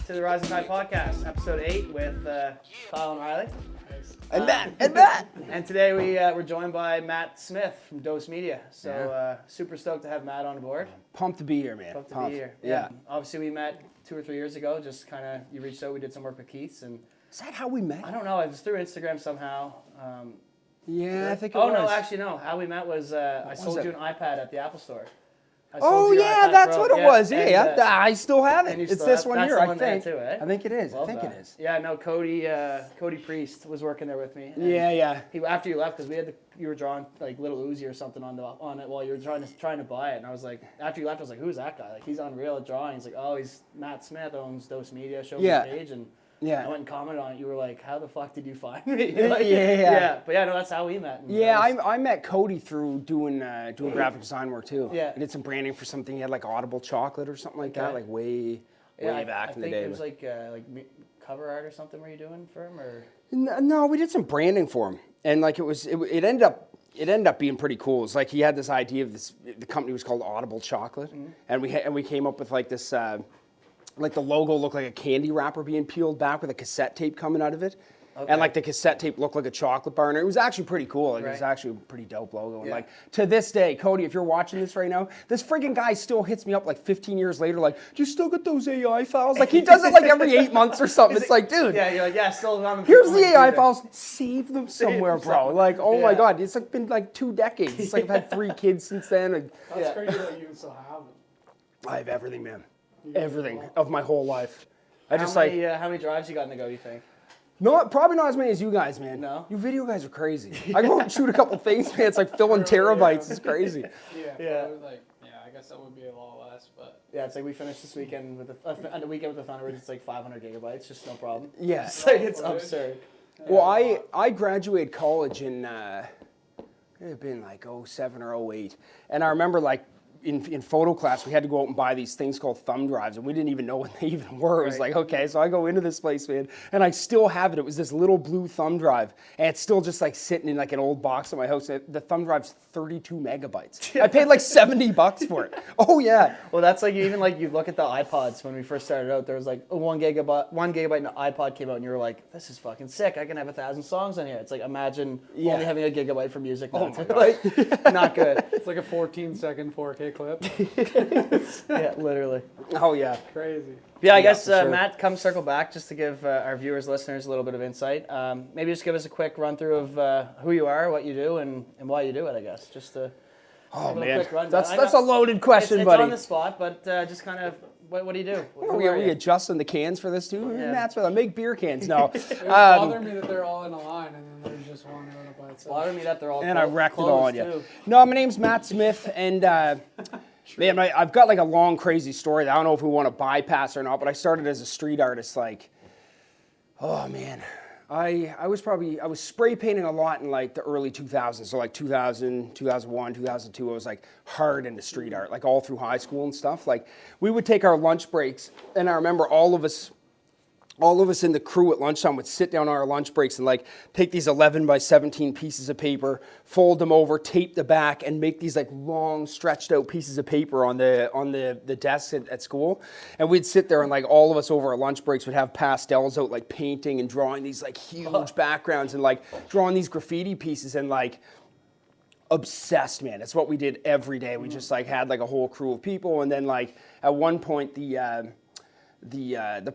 to the Rising Tide Podcast, episode 8 with Kyle and Riley. And Matt. And today we're joined by Matt Smith from Dose Media. So super stoked to have Matt on board. Pumped to be here, man. Pumped to be here. Yeah. Obviously we met 2 or 3 years ago, just kind of, you reached out, we did some work with Keith's. And is that how we met? I don't know, it was through Instagram somehow. Yeah, I think it was. Oh, no, actually, no. How we met was I sold you an iPad at the Apple Store. Oh, yeah, that's what it was. Yeah, I still have it. It's this one here, I think. Too, eh? I think it is. Love I think that. it is. Yeah, no, Cody Priest was working there with me. Yeah. He, after you left, because you were drawing like Little Uzi or something on it while you were trying to buy it, and I was like, after you left, I was like, who's that guy? Like, he's unreal at drawing. He's like, oh, he's Matt Smith, owns Dose Media, showed me the page, and I went and commented on it. You were like, how the fuck did you find me? Like, yeah. But yeah, no, that's how we met. I met Cody through doing graphic design work too. Yeah. I did some branding for something. He had like Audible Chocolate or something like that, like way back in the day. I think it was like cover art or something. Were you doing for him or? No, we did some branding for him, and like it ended up being pretty cool. It's like he had this idea of this. The company was called Audible Chocolate, and we came up with like this. Like the logo looked like a candy wrapper being peeled back with a cassette tape coming out of it. Okay. And like the cassette tape looked like a chocolate bar. And it was actually pretty cool. Like, It was actually a pretty dope logo. And like to this day, Cody, if you're watching this right now, this freaking guy still hits me up like 15 years later, like, do you still get those AI files? Like he does it like every 8 months or something. It's like, dude. Yeah, you're like, yeah, still on them. Here's the AI files. Save them somewhere, bro. Like, oh my God. It's like been like 2 decades. It's like I've had 3 kids since then. That's crazy that you still have them. I have everything, man. Everything of my whole life. How many drives you got in the go, do you think? No, probably not as many as you guys, man. No? You video guys are crazy. I go and shoot a couple things, man. It's like filling terabytes. It's crazy. Yeah. I guess that would be a lot less, but. Yeah, it's like we finished this weekend with the weekend with the Thunderbirds. It's like 500 gigabytes, just no problem. Yeah. It's like, it's absurd. Well, I graduated college in, it had been like 07 or 08. And I remember like, in photo class, we had to go out and buy these things called thumb drives, and we didn't even know what they even were. It was like, okay, so I go into this place, man, and I still have it. It was this little blue thumb drive, and it's still just like sitting in like an old box at my house. The thumb drive's 32 megabytes. I paid like $70 for it. Oh yeah. Well, that's like even like you look at the iPods when we first started out. There was like a 1 gigabyte and an iPod came out, and you were like, this is fucking sick. I can have 1,000 songs on here. It's like imagine only having a gigabyte for music. Now. Oh like not good. It's like a 14-second 4K clip. Yeah, literally. Oh yeah. Crazy. Yeah, I guess sure. Matt, come circle back just to give our viewers, listeners a little bit of insight. Maybe just give us a quick run through of who you are, what you do, and why you do it. I guess just to. Oh man, that's a loaded question, buddy. It's on the spot, but just kind of. What do you do? Are we adjusting the cans for this too? Yeah. Matt's with I make beer cans. No. It bothers me that they're all in a line and then there's just one running by itself. Bothers me that they're all and I wrecked it all on you. Too. No, my name's Matt Smith, and man, I've got like a long, crazy story that I don't know if we want to bypass or not. But I started as a street artist, like, oh man. I was spray painting a lot in like the early 2000s, so like 2000, 2001, 2002, I was like hard into street art, like all through high school and stuff. Like we would take our lunch breaks, and I remember all of us in the crew at lunchtime would sit down on our lunch breaks and like take these 11 by 17 pieces of paper, fold them over, tape the back, and make these like long stretched out pieces of paper on the desk at school. And we'd sit there and like all of us over our lunch breaks would have pastels out, like painting and drawing these like huge backgrounds and like drawing these graffiti pieces and like obsessed, man. It's what we did every day. We just like had like a whole crew of people, and then like at one point the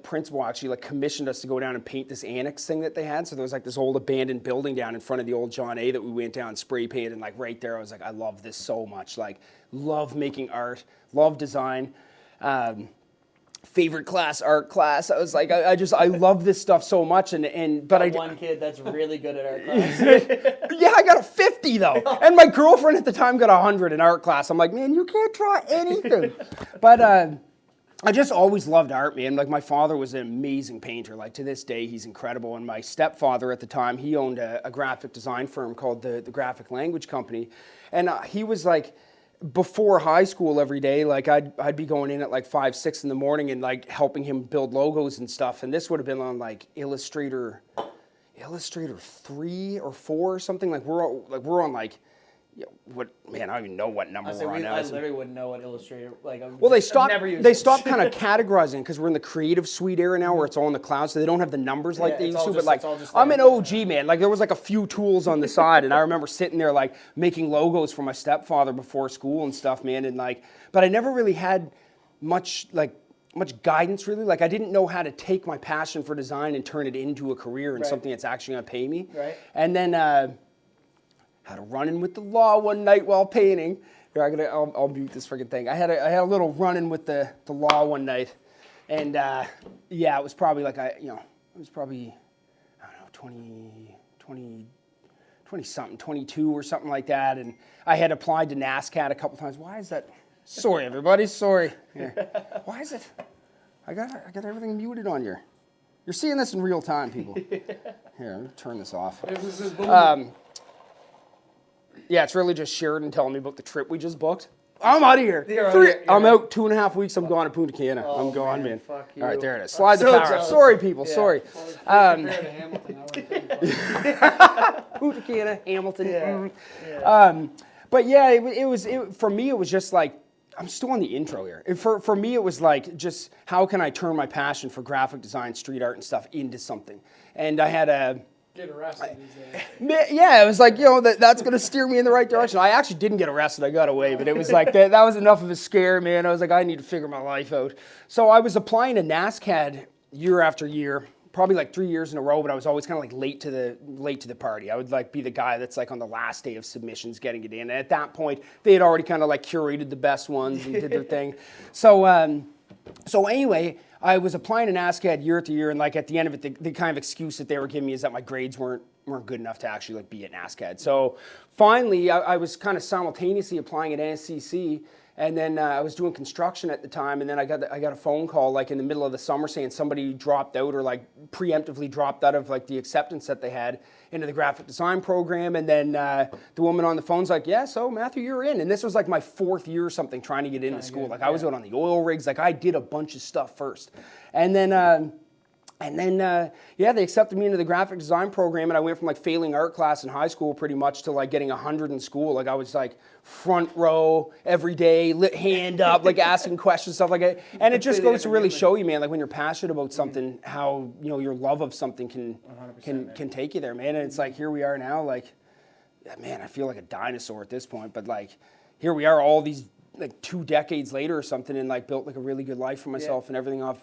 principal actually like commissioned us to go down and paint this annex thing that they had. So there was like this old abandoned building down in front of the old John A that we went down and spray painted, and like right there I was like, I love this so much. Like love making art, love design. Favorite class, art class. I was like, I love this stuff so much, but one kid that's really good at art class. Yeah, I got a 50 though, and my girlfriend at the time got 100 in art class. I'm like, man, you can't draw anything. But I just always loved art, man. Like my father was an amazing painter. Like to this day, he's incredible. And my stepfather at the time, he owned a graphic design firm called the Graphic Language Company, and he was like. Before high school every day, like I'd be going in at like 5, 6 in the morning and like helping him build logos and stuff. And this would have been on like Illustrator 3 or 4 or something. Like we're on like Yeah, what man? I don't even know what number I we're on now. I literally wouldn't know what Illustrator like. Well, they I've stopped. never used They it. stopped kind of categorizing because we're in the creative suite era now, where it's all in the cloud, so they don't have the numbers like Yeah, they it's used all to. just- But like, it's all just I'm there. an OG man. Like, there was like a few tools on the side, and I remember sitting there like making logos for my stepfather before school and stuff, man. And like, but I never really had much guidance really. Like, I didn't know how to take my passion for design and turn it into a career and Right. something that's actually gonna pay me. Right. And then had a run-in with the law one night while painting. Here, I'll mute this freaking thing. I had a little run-in with the law one night, and yeah, it was probably like it was probably, I don't know, 20 something, 22 or something like that, and I had applied to NASCAD a couple times. Why is that? Sorry, everybody, sorry. Here. Why is it? I got everything muted on here. You're seeing this in real time, people. Here, let me turn this off. This is booming. Yeah, it's really just Sheridan telling me about the trip we just booked. I'm out of here. I'm out 2.5 weeks. I'm gone to Punta Cana. Oh, I'm gone, man. Fuck you. All right, there it is. Slide the so power. jealous. Sorry, people. Yeah. Sorry. Compared to Hamilton, I would think. Punta Cana, Hamilton. Yeah. Mm. But yeah, it was for me. It was just like, I'm still on the intro here. And for me, it was like, just how can I turn my passion for graphic design, street art, and stuff into something? And I had a. Get arrested these days. Yeah, it was like, that's going to steer me in the right direction. I actually didn't get arrested. I got away, but it was like, that was enough of a scare, man. I was like, I need to figure my life out. So I was applying to NASCAD year after year, probably like 3 years in a row, but I was always kind of like late to the party. I would like be the guy that's like on the last day of submissions getting it in. And at that point, they had already kind of like curated the best ones and did their thing. So anyway, I was applying to NASCAD year after year, and like at the end of it, the kind of excuse that they were giving me is that my grades weren't good enough to actually like be at NASCAD. So finally, I was kind of simultaneously applying at NSCC, and then I was doing construction at the time, and then I got a phone call like in the middle of the summer saying somebody dropped out or like preemptively dropped out of like the acceptance that they had into the graphic design program. And then the woman on the phone's like, yeah, so Matthew, you're in. And this was like my 4th year or something trying to get into school. Like I was out on the oil rigs. Like I did a bunch of stuff first. And then yeah, they accepted me into the graphic design program, and I went from like failing art class in high school pretty much to like getting 100 in school. Like I was like front row every day, hand up, like asking questions, stuff like that. And it just goes to really show you, man, like when you're passionate about something, how your love of something can take you there, man. And it's like here we are now, like, yeah, man, I feel like a dinosaur at this point, but like here we are, all these like 2 decades later or something, and like built like a really good life for myself and everything off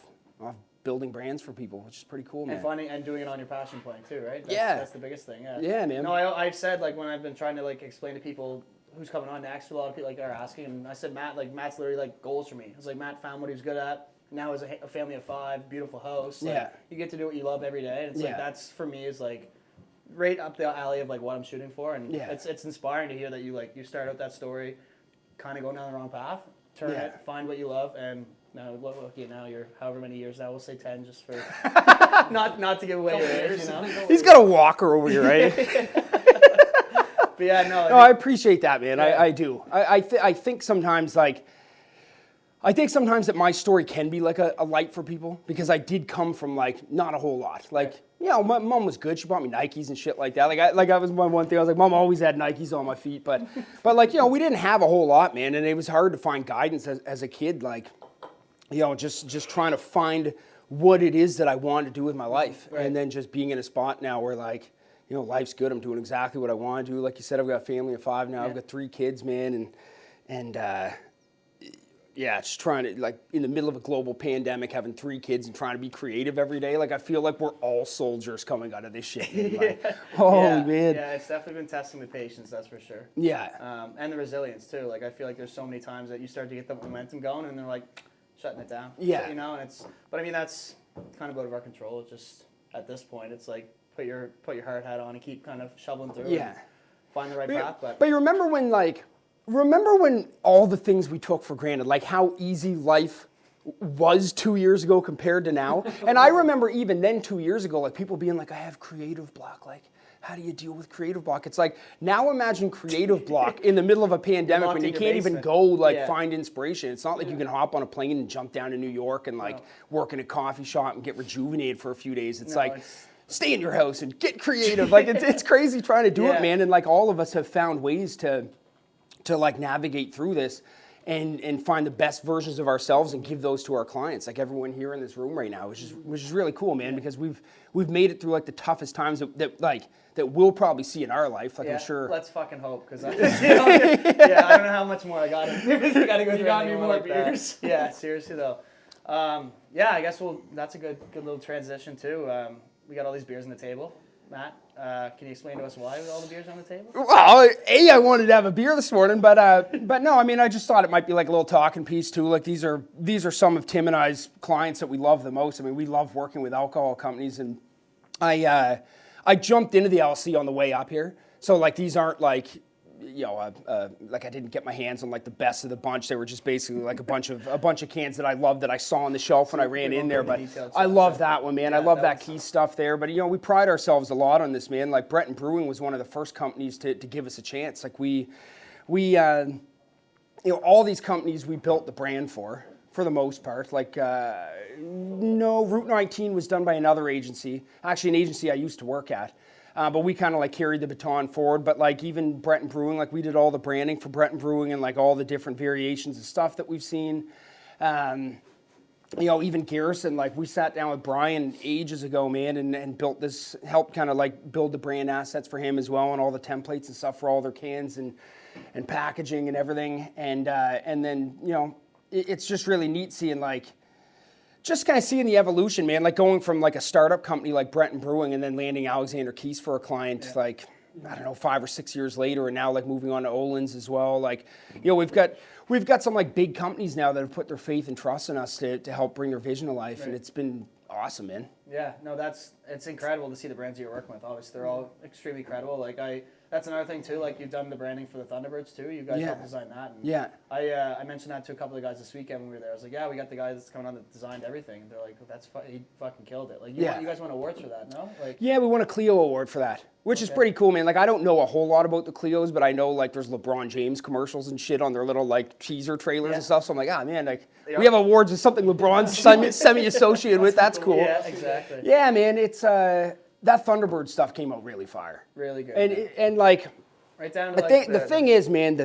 building brands for people, which is pretty cool, man. And funny, and doing it on your passion point too, right? That's the biggest thing. Yeah, man. No, I've said like when I've been trying to like explain to people who's coming on next, a lot of people like are asking, and I said Matt's literally like goals for me. I was like, Matt found what he was good at. Now has a family of 5, beautiful house. Like, you get to do what you love every day. And it's like that's for me is like right up the alley of like what I'm shooting for, and it's inspiring to hear that you start out that story, kind of going down the wrong path, turn it, find what you love, and. Now, look at now, you're however many years now, we'll say 10 just for, not to give away your age, you know? He's got a walker over here, right? But yeah, no. I appreciate that, man. Yeah. I do. I think sometimes, like, that my story can be like a light for people, because I did come from, like, not a whole lot. Like, my mom was good. She bought me Nikes and shit like that. Like I was my one thing. I was like, Mom always had Nikes on my feet. But like, we didn't have a whole lot, man. And it was hard to find guidance as a kid, like, just trying to find what it is that I want to do with my life. Right. And then just being in a spot now where like, life's good. I'm doing exactly what I want to do. Like you said, I've got a family of 5 now. I've got 3 kids, man. And just trying to, like, in the middle of a global pandemic, having 3 kids and trying to be creative every day. Like, I feel like we're all soldiers coming out of this shit, man. Like, holy man. Yeah, it's definitely been testing the patience, that's for sure. Yeah. And the resilience too. Like, I feel like there's so many times that you start to get the momentum going and they're like, shutting it down. Yeah. So, and it's, but I mean, that's kind of out of our control. It's just, at this point, it's like, put your hard hat on and keep kind of shoveling through. Yeah. And find the right path. But you remember when all the things we took for granted, like how easy life was 2 years ago compared to now? And I remember even then 2 years ago, like people being like, I have creative block. Like, how do you deal with creative block? It's like, now imagine creative block in the middle of a pandemic when you can't even go find inspiration. It's not like you can hop on a plane and jump down to New York and like work in a coffee shop and get rejuvenated for a few days. It's stay in your house and get creative. Like it's crazy trying to do it, man. And like all of us have found ways to to like navigate through this and find the best versions of ourselves and give those to our clients, like everyone here in this room right now, which is really cool, man, because we've made it through like the toughest times that we'll probably see in our life. Like, I'm sure. Let's fucking hope, because I don't know how much more I got. I got to go through got any more like beers? that. Yeah, seriously though. I guess that's a good little transition too. We got all these beers on the table. Matt, can you explain to us why all the beers are on the table? Well, I wanted to have a beer this morning, but no, I mean, I just thought it might be like a little talking piece too. Like these are some of Tim and I's clients that we love the most. I mean, we love working with alcohol companies, and I jumped into the LC on the way up here. So like these aren't like, like I didn't get my hands on like the best of the bunch. They were just basically like a bunch of cans that I loved that I saw on the shelf when I ran in there. But I love that one, man. I love that key stuff there. But we pride ourselves a lot on this, man. Like Breton Brewing was one of the first companies to give us a chance. Like we all these companies we built the brand for the most part. Like no, Route 19 was done by another agency, actually an agency I used to work at. But we kind of like carried the baton forward. But like even Breton Brewing, like we did all the branding for Breton Brewing and like all the different variations of stuff that we've seen. Even Garrison, like we sat down with Brian ages ago, man, and built this, helped kind of like build the brand assets for him as well, and all the templates and stuff for all their cans and packaging and everything. And then it's just really neat seeing like. Just kind of seeing the evolution, man, like going from like a startup company like Breton Brewing and then landing Alexander Keith's for a client, like, I don't know, 5 or 6 years later, and now like moving on to Olin's as well. Like, we've got some like big companies now that have put their faith and trust in us to help bring their vision to life, and it's been awesome, man. Yeah, no, it's incredible to see the brands you're working with. Obviously, they're all extremely credible. Like that's another thing too. Like you've done the branding for the Thunderbirds too. You guys helped design that. And I mentioned that to a couple of guys this weekend when we were there. I was like, we got the guy that's coming on that designed everything. And they're like, he fucking killed it. Like you guys won awards for that, no? Like we won a Clio award for that, which is pretty cool, man. Like I don't know a whole lot about the Clios, but I know like there's LeBron James commercials and shit on their little like teaser trailers and stuff. So I'm like, man, like we have awards with something LeBron's semi-associated with. That's cool. Yeah, exactly. Yeah, man, it's that Thunderbird stuff came out really fire. Really good. And like right down to the thing is, man,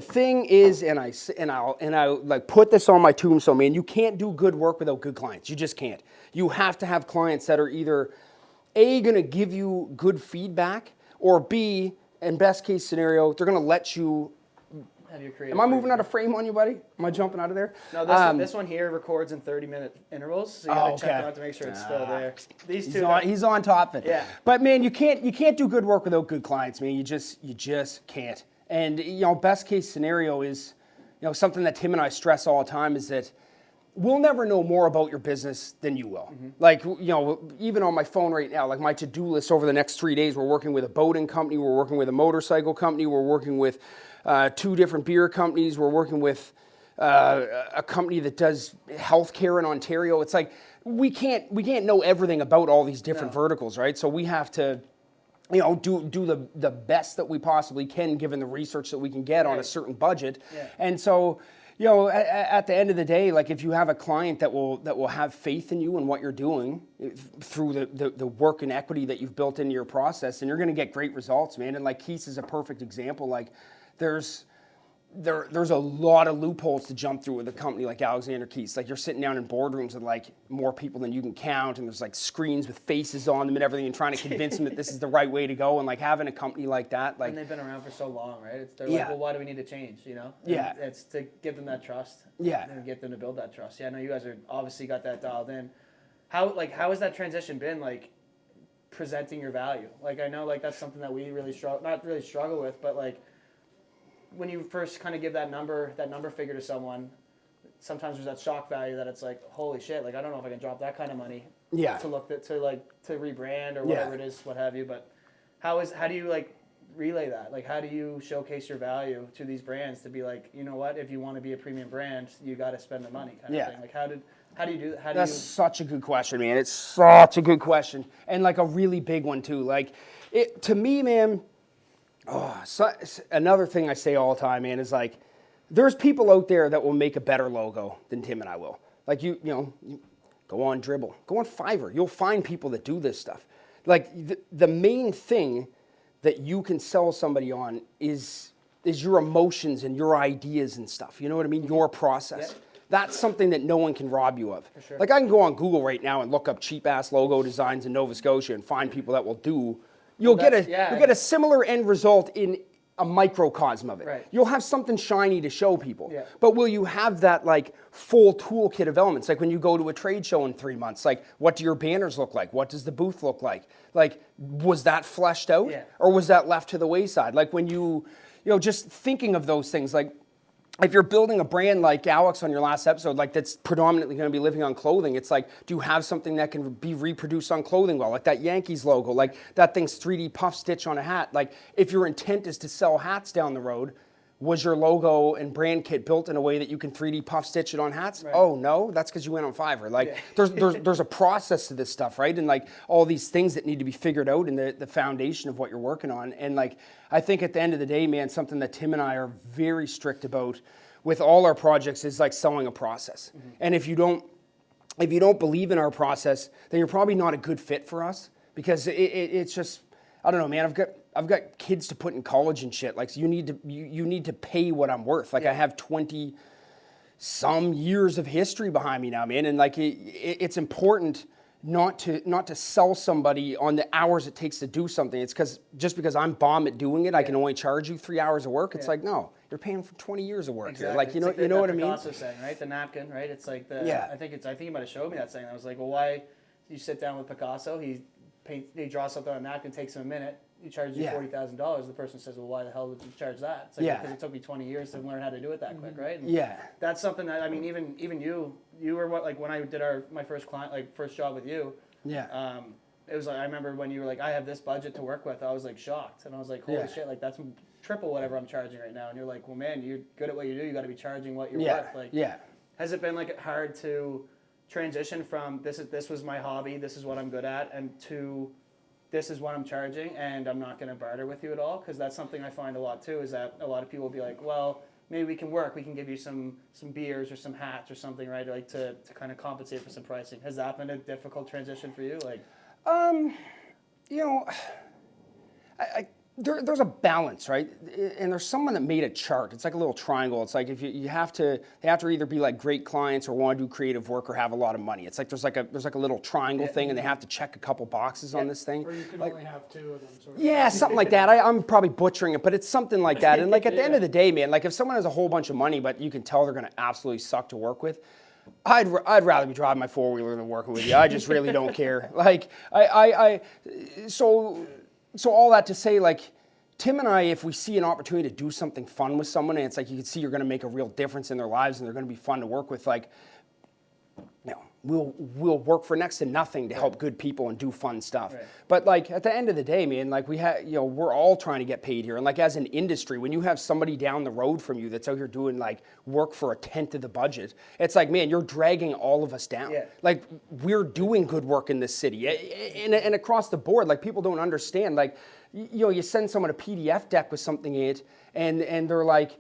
and I like put this on my tombstone, man. You can't do good work without good clients. You just can't. You have to have clients that are either A, going to give you good feedback, or B, in best case scenario, they're going to let you. Am I moving out of frame on you, buddy? Am I jumping out of there? No, this one here records in 30-minute intervals, so you gotta check it out to make sure it's still there. These two, he's on top of it. Yeah. But man, you can't do good work without good clients, man. You just can't. And best case scenario is, something that Tim and I stress all the time is that we'll never know more about your business than you will. Mm-hmm. Like, even on my phone right now, like my to-do list over the next 3 days, we're working with a boating company, we're working with a motorcycle company, we're working with 2 different beer companies, we're working with a company that does healthcare in Ontario. It's like we can't know everything about all these different verticals, right? So we have to do the best that we possibly can given the research that we can get on a certain budget. Yeah. And so at the end of the day, like if you have a client that will have faith in you and what you're doing through the work and equity that you've built into your process, then you're going to get great results, man. And like Keith's is a perfect example. Like there's a lot of loopholes to jump through with a company like Alexander Keith's. Like you're sitting down in boardrooms with like more people than you can count, and there's like screens with faces on them and everything, and trying to convince them that this is the right way to go. And like having a company like that, like, and they've been around for so long, right? They're like, well, why do we need to change? And it's to give them that trust. Yeah, and get them to build that trust. Yeah, I know you guys are obviously got that dialed in. How has that transition been? Like presenting your value. Like I know like that's something that we really struggle with, but like. When you first kind of give that number figure to someone, sometimes there's that shock value that it's like, holy shit, like I don't know if I can drop that kind of money to rebrand or whatever it is, what have you. But how do you like relay that? Like how do you showcase your value to these brands to be like, you know what, if you want to be a premium brand, you got to spend the money kind of thing. Like how do you do that? That's such a good question, man. It's such a good question, and like a really big one too. Like to me, man. Another thing I say all the time, man, is like, there's people out there that will make a better logo than Tim and I will. Like you go on Dribble, go on Fiverr. You'll find people that do this stuff. Like the main thing that you can sell somebody on is is your emotions and your ideas and stuff. You know what I mean? Your process. Yeah. That's something that no one can rob you of. For sure. Like I can go on Google right now and look up cheap ass logo designs in Nova Scotia and find people that will do. You'll get a similar end result in a microcosm of it. Right. You'll have something shiny to show people. Yeah. But will you have that like full toolkit of elements? Like when you go to a trade show in 3 months, like what do your banners look like? What does the booth look like? Like was that fleshed out or was that left to the wayside? Like when you know, just thinking of those things, like if you're building a brand like Alex on your last episode, like that's predominantly going to be living on clothing, it's like, do you have something that can be reproduced on clothing well? Like that Yankees logo, like that thing's 3D puff stitch on a hat. Like if your intent is to sell hats down the road, was your logo and brand kit built in a way that you can 3D puff stitch it on hats? Right. Oh no, that's because you went on Fiverr. Like there's a process to this stuff, right? And like all these things that need to be figured out in the foundation of what you're working on. And like I think at the end of the day, man, something that Tim and I are very strict about with all our projects is like selling a process. Mm-hmm. And if you don't believe in our process, then you're probably not a good fit for us because it's just, I don't know, man. I've got kids to put in college and shit. Like so you need to pay what I'm worth. Like I have 20 some years of history behind me now, man. And like it's important not to sell somebody on the hours it takes to do something. It's just because I'm bomb at doing it, I can only charge you 3 hours of work. It's like, no, you're paying for 20 years of work. Exactly. Here. Like, you it's know, you know what I mean? Picasso saying, right? The napkin, right? It's like I think you might have showed me that saying. I was like, well, why you sit down with Picasso? He draws something on a napkin, takes him a minute. He charges you $40,000. The person says, well, why the hell did you charge that? It's like, because it took me 20 years to learn how to do it that quick, right? And that's something that, I mean, even you were what, like when I did my first client, like first job with you. Yeah. It was like, I remember when you were like, I have this budget to work with, I was like shocked. And I was like, holy shit, like that's triple whatever I'm charging right now. And you're like, well, man, you're good at what you do. You got to be charging what you're worth. Like, has it been like hard to transition from this was my hobby, this is what I'm good at, and to this is what I'm charging, and I'm not going to barter with you at all? Because that's something I find a lot too, is that a lot of people will be like, well, maybe we can work. We can give you some beers or some hats or something, right? Like to kind of compensate for some pricing. Has that been a difficult transition for you? Like, you know, there's a balance, right? And there's someone that made a chart. It's like a little triangle. It's like if they have to either be like great clients or want to do creative work or have a lot of money. It's like there's like a little triangle thing, and they have to check a couple boxes on this thing. Or you can only have two of them. Sort of. Yeah, something like that. I'm probably butchering it, but it's something like that. And like at the end of the day, man, like if someone has a whole bunch of money, but you can tell they're going to absolutely suck to work with, I'd rather be driving my four-wheeler than working with you. I just really don't care. Like so all that to say, like, Tim and I, if we see an opportunity to do something fun with someone, and it's like you can see you're going to make a real difference in their lives and they're going to be fun to work with, like, you know, we'll work for next to nothing to help good people and do fun stuff. Right. But like at the end of the day, man, like we're all trying to get paid here. And like as an industry, when you have somebody down the road from you that's out here doing like work for a tenth of the budget, it's like, man, you're dragging all of us down. Yeah. Like we're doing good work in this city and across the board. Like people don't understand. Like, you know, you send someone a PDF deck with something in it, and they're like,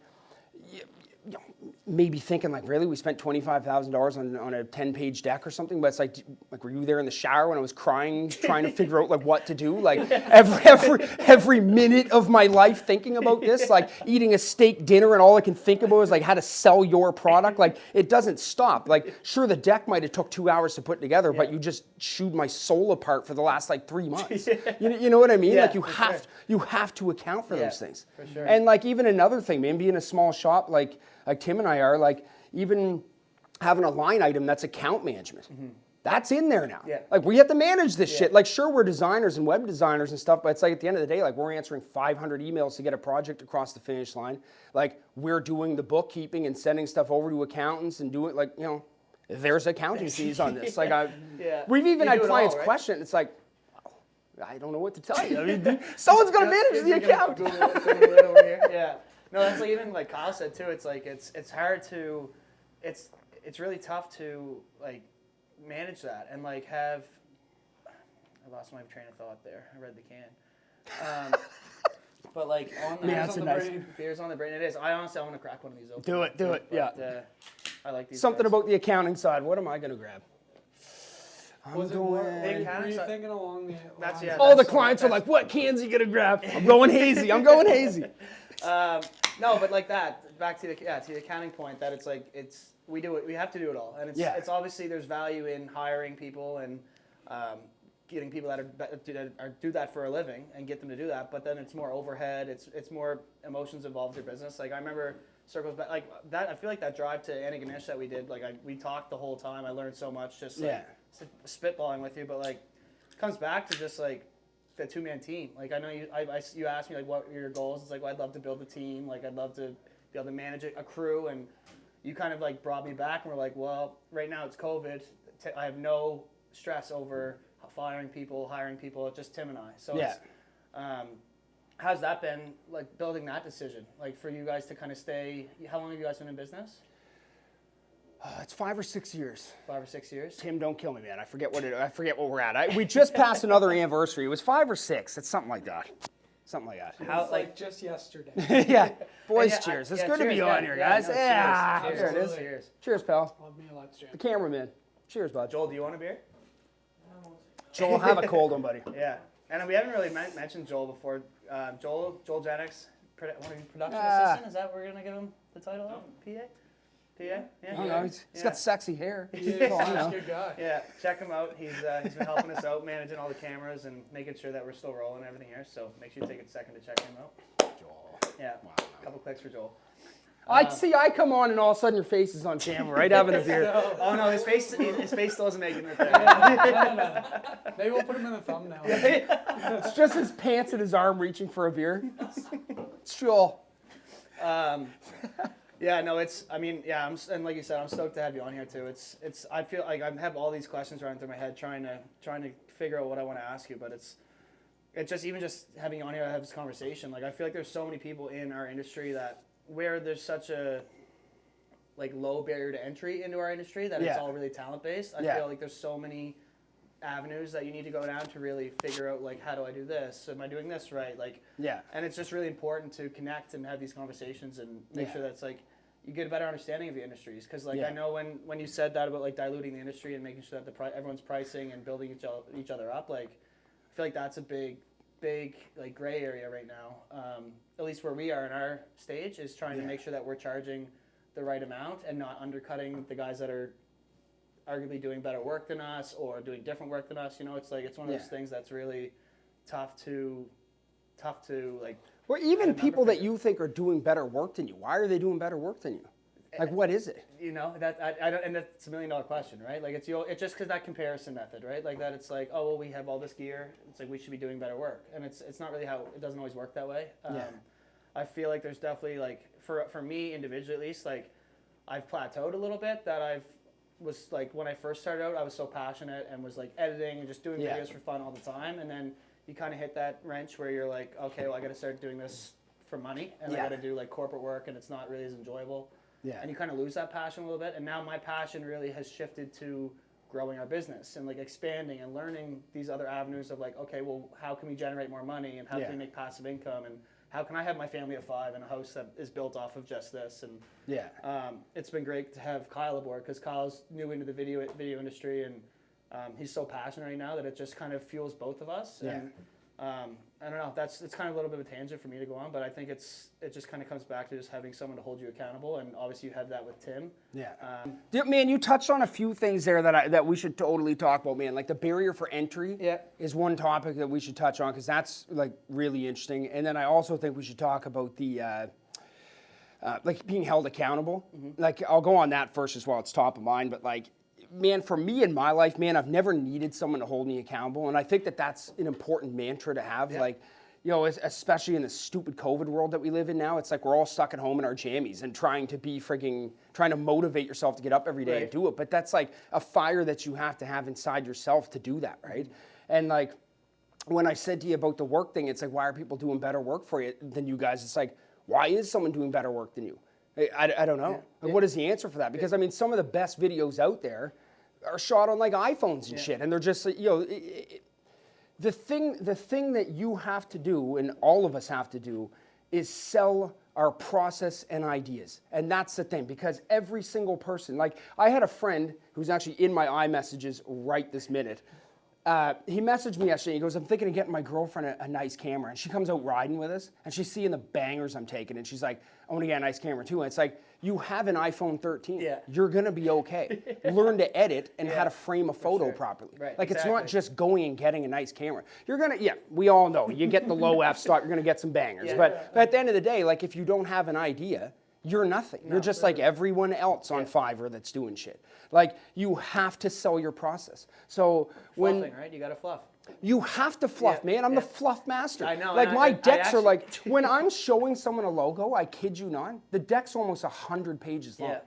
maybe thinking like, really, we spent $25,000 on a 10-page deck or something. But it's like, were you there in the shower when I was crying, trying to figure out like what to do? Like every minute of my life thinking about this, like eating a steak dinner, and all I can think about is like how to sell your product. Like it doesn't stop. Like sure, the deck might have took 2 hours to put together, but you just chewed my soul apart for the last like 3 months. You know what I mean? Yeah, like you have to account for those things. For sure. And like even another thing, man, being a small shop like Tim and I are, like even having a line item that's account management. Mm-hmm. That's in there now. Yeah. Like we have to manage this shit. Like sure, we're designers and web designers and stuff, but it's like at the end of the day, like we're answering 500 emails to get a project across the finish line. Like we're doing the bookkeeping and sending stuff over to accountants and doing like, you know, there's accounting fees on this. Like we've even had clients question. It's like, I don't know what to tell you. I mean, someone's going to manage the account. Yeah. No, that's like even like Kyle said too. It's like it's hard to, it's really tough to like manage that and like have. I lost my train of thought there. I read the can. But like on the beers on the brain. It is. I honestly want to crack one of these open. Do it. But, yeah. I like these. Something about the accounting side. What am I going to grab? Were you thinking along the all the clients are like, what cans are you going to grab? I'm going hazy. No, but like that, back to the accounting point, that it's like, we have to do it all. And it's obviously there's value in hiring people and getting people that do that for a living and get them to do that, but then it's more overhead, it's more emotions involved in your business. Like I remember circles back, like that, I feel like that drive to Antigonish that we did, like we talked the whole time, I learned so much just like spitballing with you, but like it comes back to just like the two-man team. Like I know you asked me like what are your goals. It's like, well, I'd love to build a team. Like I'd love to be able to manage a crew, and you kind of like brought me back and we're like, well, right now it's COVID. I have no stress over hiring people. It's just Tim and I. So it's, how's that been, like building that decision? Like for you guys to kind of stay, how long have you guys been in business? It's 5 or 6 years. 5 or 6 years. Tim, don't kill me, man. I forget what we're at. We just passed another anniversary. It was 5 or 6. It's something like that. Something like that. How like just yesterday. Yeah. Boys, cheers. It's good to be on here, guys. Cheers. There it is. Cheers. Cheers, pal. Love me a lot, Jim. The cameraman. Cheers, bud. Joel, do you want a beer? Joel, have a cold one, buddy. Yeah. And we haven't really mentioned Joel before. Joel Jennings, production assistant. Is that what we're going to give him the title of? PA? Yeah. I don't know. He's got sexy hair. He's a good guy. Yeah, check him out. He's been helping us out, managing all the cameras and making sure that we're still rolling and everything here. So make sure you take a second to check him out. Joel. Yeah, Wow. a couple clicks for Joel. I come on and all of a sudden your face is on camera, right? Having a beer. Oh no, his face still isn't making it there. No. Maybe we'll put him in the thumbnail. It's just his pants and his arm reaching for a beer. It's Joel. Yeah, no, and like you said, I'm stoked to have you on here too. I feel like I have all these questions running through my head trying to figure out what I want to ask you, but it's just even just having you on here to have this conversation. Like I feel like there's so many people in our industry where there's such a like low barrier to entry into our industry that it's all really talent based. I feel like there's so many avenues that you need to go down to really figure out like, how do I do this? Am I doing this right? Like, and it's just really important to connect and have these conversations and make sure that's like you get a better understanding of the industries. Because like I know when you said that about like diluting the industry and making sure that everyone's pricing and building each other up, like I feel like that's a big like gray area right now. At least where we are in our stage is trying to make sure that we're charging the right amount and not undercutting the guys that are arguably doing better work than us or doing different work than us. You know, it's like it's one of those things that's really tough to like. Well, even people that you think are doing better work than you, why are they doing better work than you? Like, what is it? You know, that I don't, and that's $1 million question, right? Like it's just because that comparison method, right? Like that, it's like, oh well, we have all this gear. It's like we should be doing better work, and it's not really how it doesn't always work that way. I feel like there's definitely like for me individually at least, like I've plateaued a little bit. That was like when I first started out, I was so passionate and was like editing and just doing videos for fun all the time, and then you kind of hit that wrench where you're like, okay, well I got to start doing this for money, and I got to do like corporate work, and it's not really as enjoyable. Yeah. And you kind of lose that passion a little bit. And now my passion really has shifted to growing our business and like expanding and learning these other avenues of like, okay, well, how can we generate more money and how can we make passive income and how can I have my family of 5 in a house that is built off of just this? And it's been great to have Kyle aboard because Kyle's new into the video industry and he's so passionate right now that it just kind of fuels both of us. Yeah. And I don't know. It's kind of a little bit of a tangent for me to go on, but I think it just kind of comes back to just having someone to hold you accountable, and obviously you have that with Tim. Yeah. Man, you touched on a few things there that we should totally talk about, man. Like the barrier for entry is one topic that we should touch on because that's like really interesting. And then I also think we should talk about the like being held accountable. Mm-hmm. Like I'll go on that first as well. It's top of mind, but like. Man, for me in my life, man, I've never needed someone to hold me accountable. And I think that that's an important mantra to have. Yeah. Like, you know, especially in the stupid COVID world that we live in now, it's like we're all stuck at home in our jammies and trying to motivate yourself to get up every day and do it. But that's like a fire that you have to have inside yourself to do that, right? And like, when I said to you about the work thing, it's like, why are people doing better work for you than you guys? It's like, why is someone doing better work than you? I don't know. Yeah. Like, what is the answer for that? Because I mean, some of the best videos out there are shot on like iPhones and shit, and they're just you know, the thing that you have to do, and all of us have to do, is sell our process and ideas, and that's the thing. Because every single person, like I had a friend who's actually in my iMessages right this minute, he messaged me yesterday. He goes, I'm thinking of getting my girlfriend a nice camera. And she comes out riding with us, and she's seeing the bangers I'm taking. And she's like, I want to get a nice camera too. And it's like, you have an iPhone 13. Yeah. You're going to be okay. Learn to edit and how to frame a photo sure. properly. Right, like, exactly. it's not just going and getting a nice camera. You're going to, we all know, you get the low F stock, you're going to get some bangers. Yeah. But at the end of the day, like, if you don't have an idea, you're nothing. You're just like everyone else on Fiverr that's doing shit. Like, you have to sell your process. So Fluffing, right? You got to fluff. You have to fluff, man. I'm the fluff master. I know. Like, my decks actually, are like, when I'm showing someone a logo, I kid you not, the deck's almost 100 pages long. Yeah.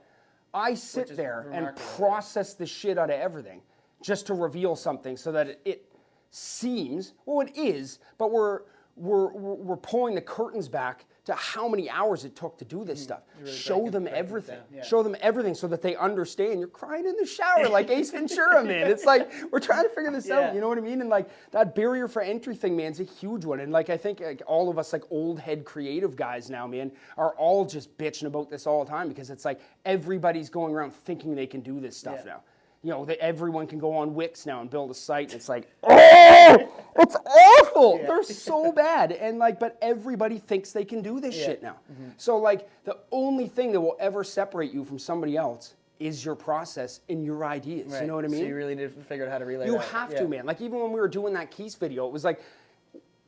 I sit is there and remarkable, process the shit out of everything just to reveal something so that it seems, well, it is, but we're pulling the curtains back to how many hours it took to do this stuff. Really Show them breaking it everything. down, yeah. Show them everything so that they understand. You're crying in the shower like Ace Ventura, man. It's like, we're trying to figure this out, you know what I mean? And like, that barrier for entry thing, man, is a huge one. And like, I think like, all of us like old head creative guys now, man, are all just bitching about this all the time because it's like everybody's going around thinking they can do this stuff now. You know, that everyone can go on Wix now and build a site, and it's like, oh, it's awful. They're so bad. And like, but everybody thinks they can do this shit now. So like, the only thing that will ever separate you from somebody else is your process and your ideas. Right. You know what I mean? So you really need to figure out how to relay You that. have to, man. Like, even when we were doing that Keys video, it was like,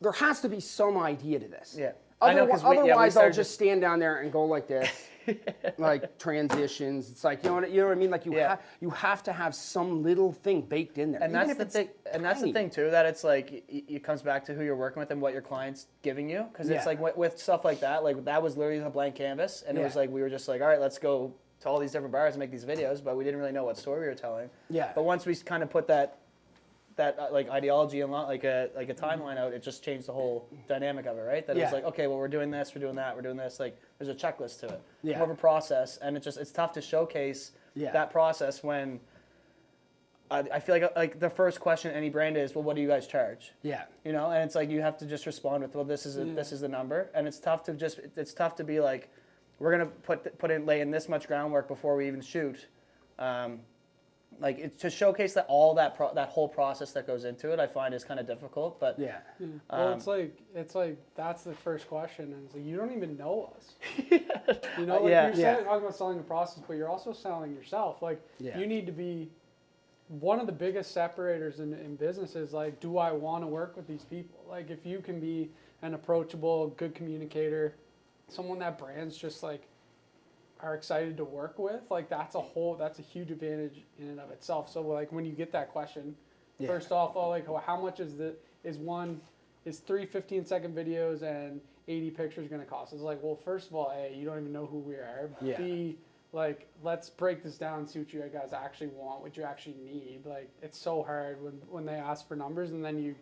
there has to be some idea to this. Yeah. I know, 'cause we Otherwise, I'll started just stand down there and go like this. Like transitions. It's like, you know what I mean? Like, you have to have some little thing baked in there. And that's the thing. And that's the thing too. That it's like it comes back to who you're working with and what your client's giving you. Because it's like with stuff like that that was literally a blank canvas, and it was like we were just like, all right, let's go to all these different bars and make these videos, but we didn't really know what story we were telling. Yeah. But once we kind of put that like ideology and like a timeline out, it just changed the whole dynamic of it, right? That it was like, okay, well, we're doing this, we're doing that, we're doing this. Like, there's a checklist to it. Yeah. More of a process, and it's tough to showcase that process when I feel like the first question any brand is, well, what do you guys charge? Yeah. You know, and it's like you have to just respond with, well, this is the number, and it's tough to be like, we're gonna lay in this much groundwork before we even shoot. Like, it's to showcase that all that whole process that goes into it, I find is kind of difficult. But well, it's like that's the first question, and it's like, you don't even know us. You know, like you're talking about selling the process, but you're also selling yourself. Like, you need to be one of the biggest separators in businesses. Like, do I want to work with these people? Like, if you can be an approachable, good communicator, someone that brands just like are excited to work with, like that's a huge advantage in and of itself. So like, when you get that question, first off, like, how much is 3 15-second videos and 80 pictures going to cost? It's like, well, first of all, A, you don't even know who we are. B, like, let's break this down and see what you guys actually want, what you actually need. Like, it's so hard when they ask for numbers and then you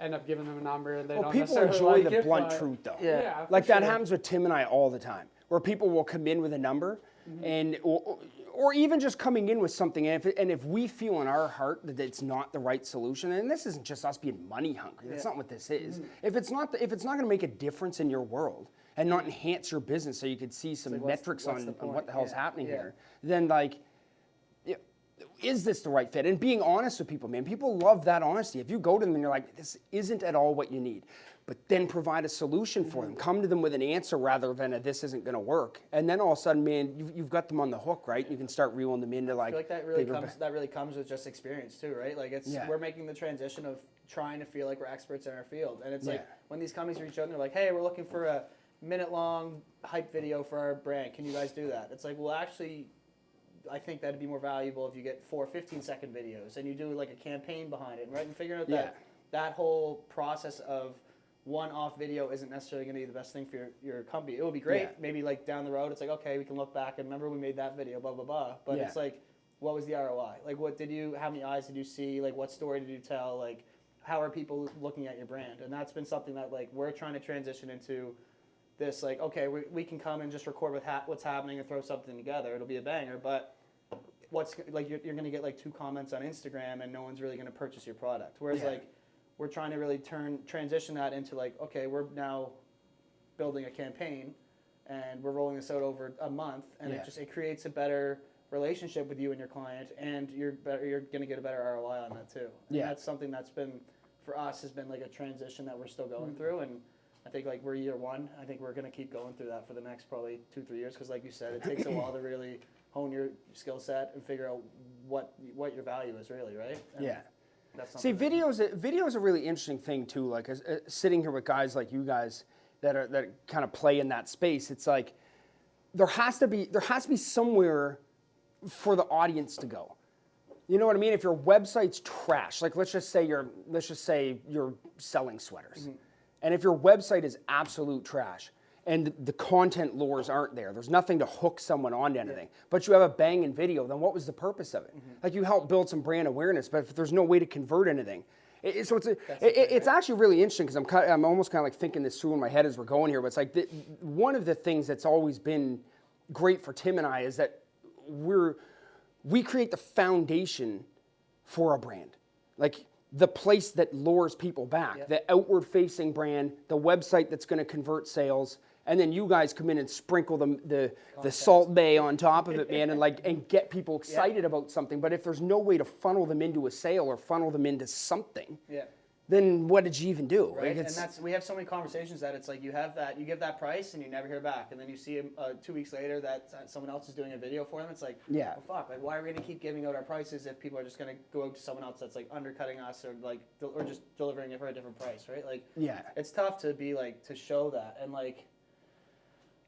end up giving them a number and they don't people necessarily enjoy like the it, blunt but truth, though. Yeah. Like, that happens with Tim and I all the time, where people will come in with a number, and or even just coming in with something, and if we feel in our heart that it's not the right solution, and this isn't just us being money hungry, that's not what this is. If it's not going to make a difference in your world and not enhance your business, so you could see some like, metrics what's on the what the hell's happening Yeah. here, then like, is this the right fit? And being honest with people, man. People love that honesty. If you go to them and you're like, this isn't at all what you need, but then provide a solution for them. Come to them with an answer rather than a, this isn't going to work. And then all of a sudden, man, you've got them on the hook, right? You can start reeling them into like. I feel like that really comes with just experience too, right? Like we're making the transition of trying to feel like we're experts in our field, and it's like when these companies reach out and they're like, hey, we're looking for a minute-long hype video for our brand. Can you guys do that? It's like, well, actually, I think that'd be more valuable if you get 4 15-second videos and you do like a campaign behind it, right? And figuring out that whole process of one-off video isn't necessarily going to be the best thing for your company. It would be great. Maybe like down the road, it's like, okay, we can look back and remember we made that video, blah, blah, blah. But it's like, what was the ROI? Like, how many eyes did you see? Like, what story did you tell? Like, how are people looking at your brand? And that's been something that like we're trying to transition into this, like, okay, we can come and just record with what's happening and throw something together. It'll be a banger, but what's like you're going to get like 2 comments on Instagram and no one's really going to purchase your product. Whereas like we're trying to really transition that into like, okay, we're now building a campaign and we're rolling this out over a month, and it creates a better relationship with you and your client, and you're going to get a better ROI on that too. And that's something that's been, for us, has been like a transition that we're still going through. And I think like we're year one. I think we're going to keep going through that for the next probably 2-3 years, because like you said, it takes a while to really hone your skill set and figure out what your value is really, right? And see, video's a really interesting thing too. Like sitting here with guys like you guys that kind of play in that space, it's like there has to be somewhere for the audience to go. You know what I mean? If your website's trash, like let's just say you're selling sweaters, and if your website is absolute trash, and the content lures aren't there, there's nothing to hook someone onto anything, but you have a banging video, then what was the purpose of it? Like you help build some brand awareness, but if there's no way to convert anything, it's actually really interesting, because I'm almost kind of like thinking this through in my head as we're going here. But it's like one of the things that's always been great for Tim and I is that we create the foundation for a brand, like the place that lures people back, the outward-facing brand, the website that's going to convert sales. And then you guys come in and sprinkle the Salt Bay on top of it, man, and get people excited about something. But if there's no way to funnel them into a sale or funnel them into something, then what did you even do? Right, and we have so many conversations that it's like you give that price and you never hear back, and then you see 2 weeks later that someone else is doing a video for them. It's like, well, fuck, like why are we gonna keep giving out our prices if people are just gonna go out to someone else that's like undercutting us or just delivering it for a different price, right? Like, it's tough to be like to show that, and like,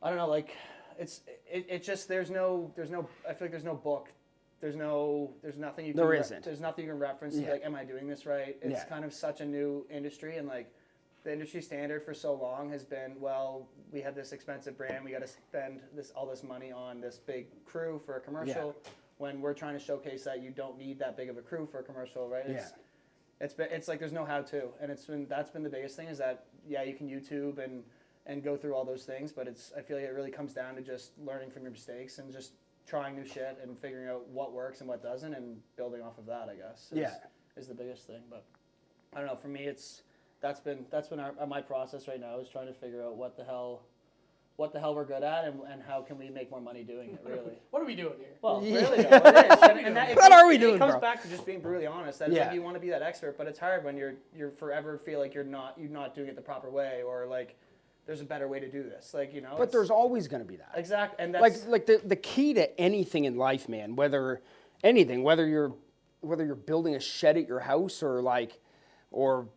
I don't know, like it's just there's no I feel like there's no book. There's nothing you can there's nothing you can reference to be like, am I doing this right? It's kind of such a new industry, and like the industry standard for so long has been, well, we have this expensive brand, we got to spend all this money on this big crew for a commercial, when we're trying to showcase that you don't need that big of a crew for a commercial, right? It's like there's no how to, and that's been the biggest thing, is that you can YouTube and go through all those things, but I feel like it really comes down to just learning from your mistakes and just trying new shit and figuring out what works and what doesn't, and building off of that, I guess, is the biggest thing. But I don't know, for me, that's been my process right now, is trying to figure out what the hell we're good at, and how can we make more money doing it, really. What are we doing here? Well, really, though, it is. And what are we doing, It comes bro? back to just being brutally honest. That like you want to be that expert, but it's hard when you're forever feel like you're not doing it the proper way, or like there's a better way to do this, like, you know. But there's always going to be that. Exactly, and that's like the key to anything in life, man. Whether you're building a shed at your house, or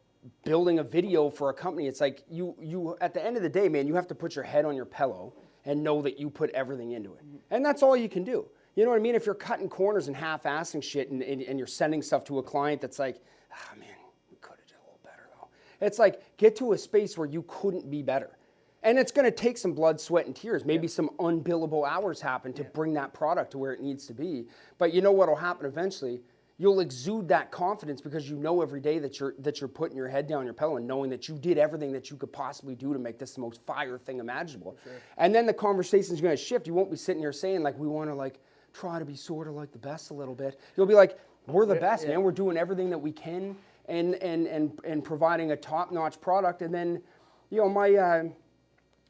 building a video for a company, it's like you at the end of the day, man, you have to put your head on your pillow and know that you put everything into it, and that's all you can do. You know what I mean? If you're cutting corners and half-assing shit, and you're sending stuff to a client that's like, man, we could have done a little better though. It's like, get to a space where you couldn't be better. And it's going to take some blood, sweat, and tears. Maybe some unbillable hours happen to bring that product to where it needs to be. But you know what will happen eventually? You'll exude that confidence, because you know every day that you're putting your head down your pillow and knowing that you did everything that you could possibly do to make this the most fire thing imaginable. Sure. And then the conversation's going to shift. You won't be sitting here saying like, we want to like try to be sort of like the best a little bit. You'll be like, we're the best, man. We're doing everything that we can, and providing a top-notch product. And then, you know,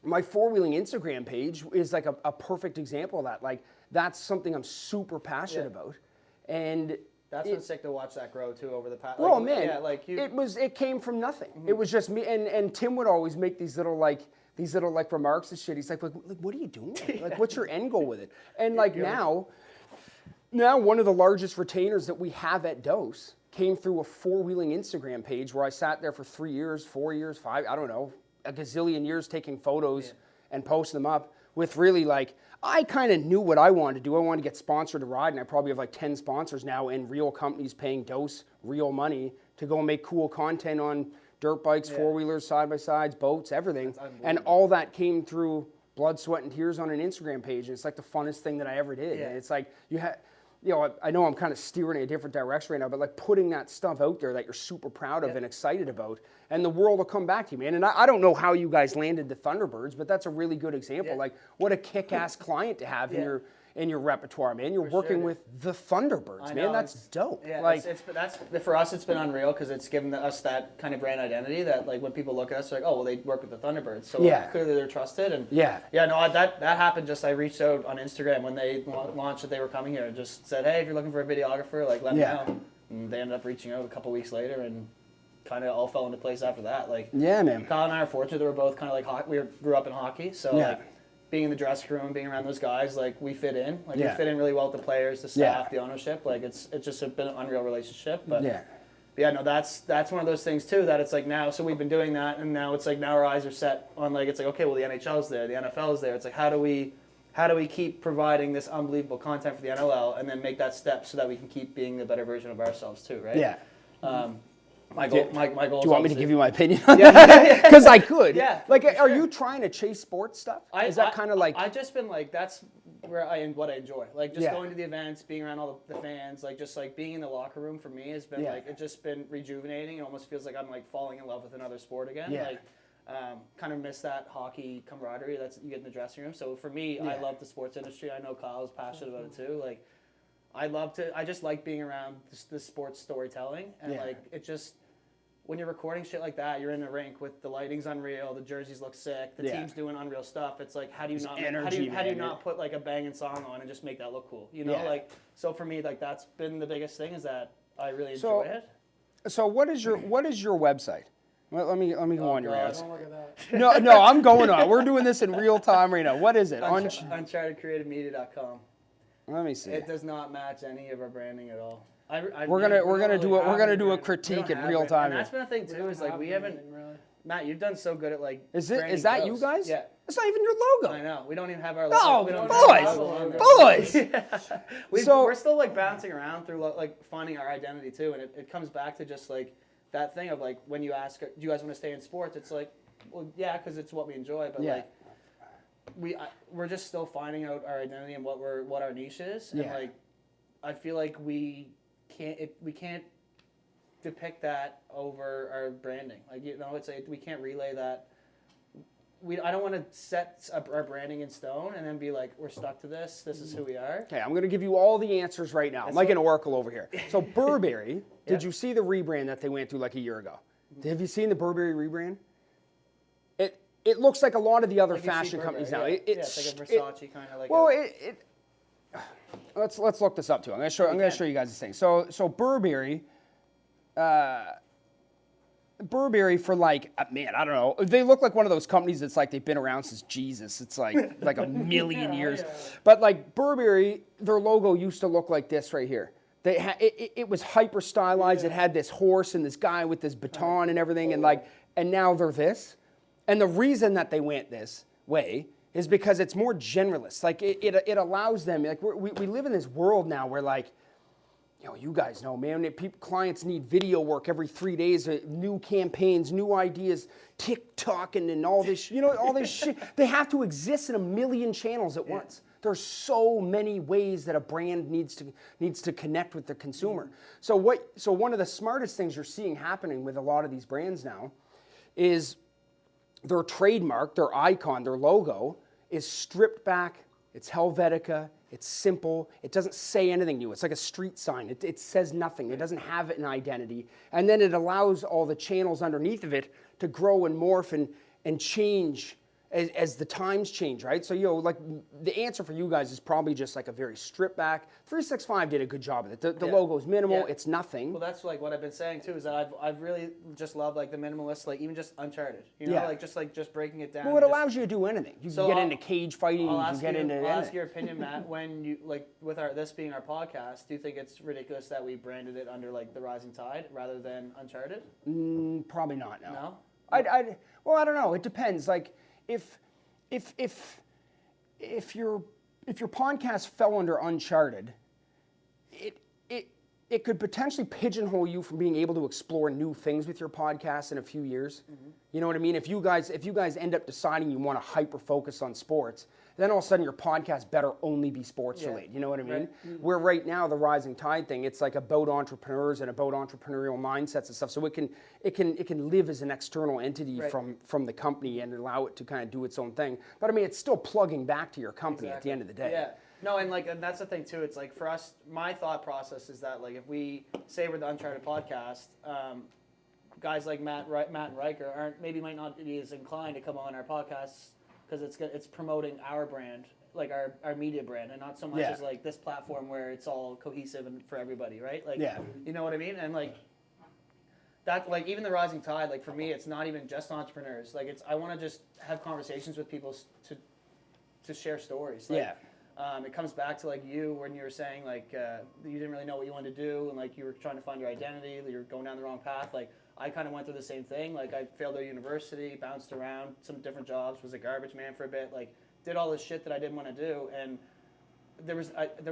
my four-wheeling Instagram page is like a perfect example of that. Like, that's something I'm super passionate about. And that's been sick to watch that grow too over the past. Well, man, it came from nothing. It was just me, and Tim would always make these little remarks and shit. He's like, what are you doing? Like, what's your end goal with it? And like now one of the largest retainers that we have at Dose came through a four-wheeling Instagram page where I sat there for 3 years, 4 years, 5, I don't know, a gazillion years taking photos and posting them up with really like, I kind of knew what I wanted to do. I wanted to get sponsored to ride, and I probably have like 10 sponsors now, and real companies paying Dose real money to go make cool content on dirt bikes, four-wheelers, side-by-sides, boats, everything. And all that came through blood, sweat, and tears on an Instagram page. And it's like the funnest thing that I ever did. And it's like, I know I'm kind of steering in a different direction right now, but like putting that stuff out there that you're super proud of and excited about, and the world will come back to you, man. And I don't know how you guys landed the Thunderbirds, but that's a really good example. Like, what a kick-ass client to have in your repertoire, man. You're working with the Thunderbirds, man. That's dope. Yeah, like that's for us. It's been unreal because it's given us that kind of brand identity that like when people look at us, they're like, oh, well, they work with the Thunderbirds, so clearly they're trusted. And no, that happened. Just I reached out on Instagram when they launched that they were coming here, and just said, hey, if you're looking for a videographer, like let me know. And they ended up reaching out a couple weeks later, and kind of all fell into place after that. Like man, Kyle and I are fortunate that we're both kind of like we grew up in hockey, so like being in the dressing room, being around those guys, like we fit in. Like we fit in really well with the players, the staff, the ownership. Like it's just been an unreal relationship. But no, that's one of those things too that it's like now. So we've been doing that, and now it's like now our eyes are set on like it's like okay, well the NHL's there, the NFL's there. It's like how do we keep providing this unbelievable content for the NLL and then make that step so that we can keep being the better version of ourselves too, right? Yeah. My goal. Do you want me to give you my opinion on that? Because I could. Yeah. Like, are you trying to chase sports stuff? Is that kind of like? I've just been like, that's where what I enjoy. Like, just going to the events, being around all the fans, like, just like being in the locker room for me has been like, it's just been rejuvenating. It almost feels like I'm like falling in love with another sport again. Yeah. Like, kind of miss that hockey camaraderie that you get in the dressing room. So for me, I love the sports industry. I know Kyle's passionate about it too. Like, I just like being around the sports storytelling and like it just. When you're recording shit like that, you're in the rink with the lighting's unreal, the jerseys look sick, the team's doing unreal stuff. It's like how do you not put like a banging song on and just make that look cool? You know, like so for me, like that's been the biggest thing is that I really enjoy it. So what is your website? Well, let me go on your ads. Don't look at that. No, I'm going on. We're doing this in real time right now. What is it? UnchartedCreativeMedia.com. Let me see. It does not match any of our branding at all. We're gonna do a critique in real time. And that's been a thing too. Is like we haven't. Really. Matt, you've done so good at like. Is that posts. you guys? Yeah. It's not even your logo. I know. We don't even have our logo. Oh, boys. We're still like bouncing around through like finding our identity too, and it comes back to just like that thing of like when you ask, do you guys want to stay in sports? It's like, well, yeah, because it's what we enjoy, but like. We're just still finding out our identity and what our niche is, and like I feel like we can't depict that over our branding. Like it's like we can't relay that. I don't want to set our branding in stone and then be like we're stuck to this. This is who we are. Okay, I'm going to give you all the answers right now. I'm like an oracle over here. So Burberry, did you see the rebrand that they went through like a year ago? Have you seen the Burberry rebrand? It looks like a lot of the other fashion companies now. It's like a Versace kind of like. Well, let's look this up too. I'm going to show you guys this thing. So Burberry, for like man, I don't know. They look like one of those companies that's like they've been around since Jesus. It's like a million years. But like Burberry, their logo used to look like this right here. It was hyper stylized. It had this horse and this guy with this baton and everything, and now they're this. And the reason that they went this way is because it's more generalist. Like it allows them. Like we live in this world now where like, you guys know, man. Clients need video work every 3 days, new campaigns, new ideas, TikTok and all this. All this shit. They have to exist in a million channels at once. There's so many ways that a brand needs to connect with the consumer. So one of the smartest things you're seeing happening with a lot of these brands now is. Their trademark, their icon, their logo is stripped back. It's Helvetica. It's simple. It doesn't say anything new. It's like a street sign. It says nothing. It doesn't have an identity. And then it allows all the channels underneath of it to grow and morph and change as the times change, right? So, like the answer for you guys is probably just like a very stripped back. 365 did a good job of it. The logo is minimal. Yeah. It's nothing. Well, that's like what I've been saying too. Is that I've really just loved like the minimalist, like even just Uncharted. Like just breaking it down. Well, it allows you to do anything. You can get into cage fighting. You can get into anything. I'll ask your opinion, Matt. When you like with this being our podcast, do you think it's ridiculous that we branded it under like the Rising Tide rather than Uncharted? Probably not. No. No. Well, I don't know. It depends. Like. If your podcast fell under Uncharted, it could potentially pigeonhole you from being able to explore new things with your podcast in a few years. Mm-hmm. You know what I mean? If you guys end up deciding you want to hyper focus on sports, then all of a sudden your podcast better only be sports related. You know what I mean? Right. Mm-hmm. Where right now the Rising Tide thing, it's like about entrepreneurs and about entrepreneurial mindsets and stuff. So it can live as an external entity from the company and allow it to kind of do its own thing. But I mean, it's still plugging back to your company at the end of the day. Yeah. No, and that's the thing too. It's like for us, my thought process is that like if we say we're the Uncharted podcast, guys like Matt and Riker might not be as inclined to come on our podcasts because it's promoting our brand, like our media brand, and not so much as like this platform where it's all cohesive and for everybody, right? Like, you know what I mean? And like that, like even the Rising Tide, like for me, it's not even just entrepreneurs. Like I want to just have conversations with people to share stories. Like, it comes back to like you when you were saying like you didn't really know what you wanted to do and like you were trying to find your identity, you're going down the wrong path. Like I kind of went through the same thing. Like I failed at university, bounced around some different jobs, was a garbage man for a bit, like did all this shit that I didn't want to do, and there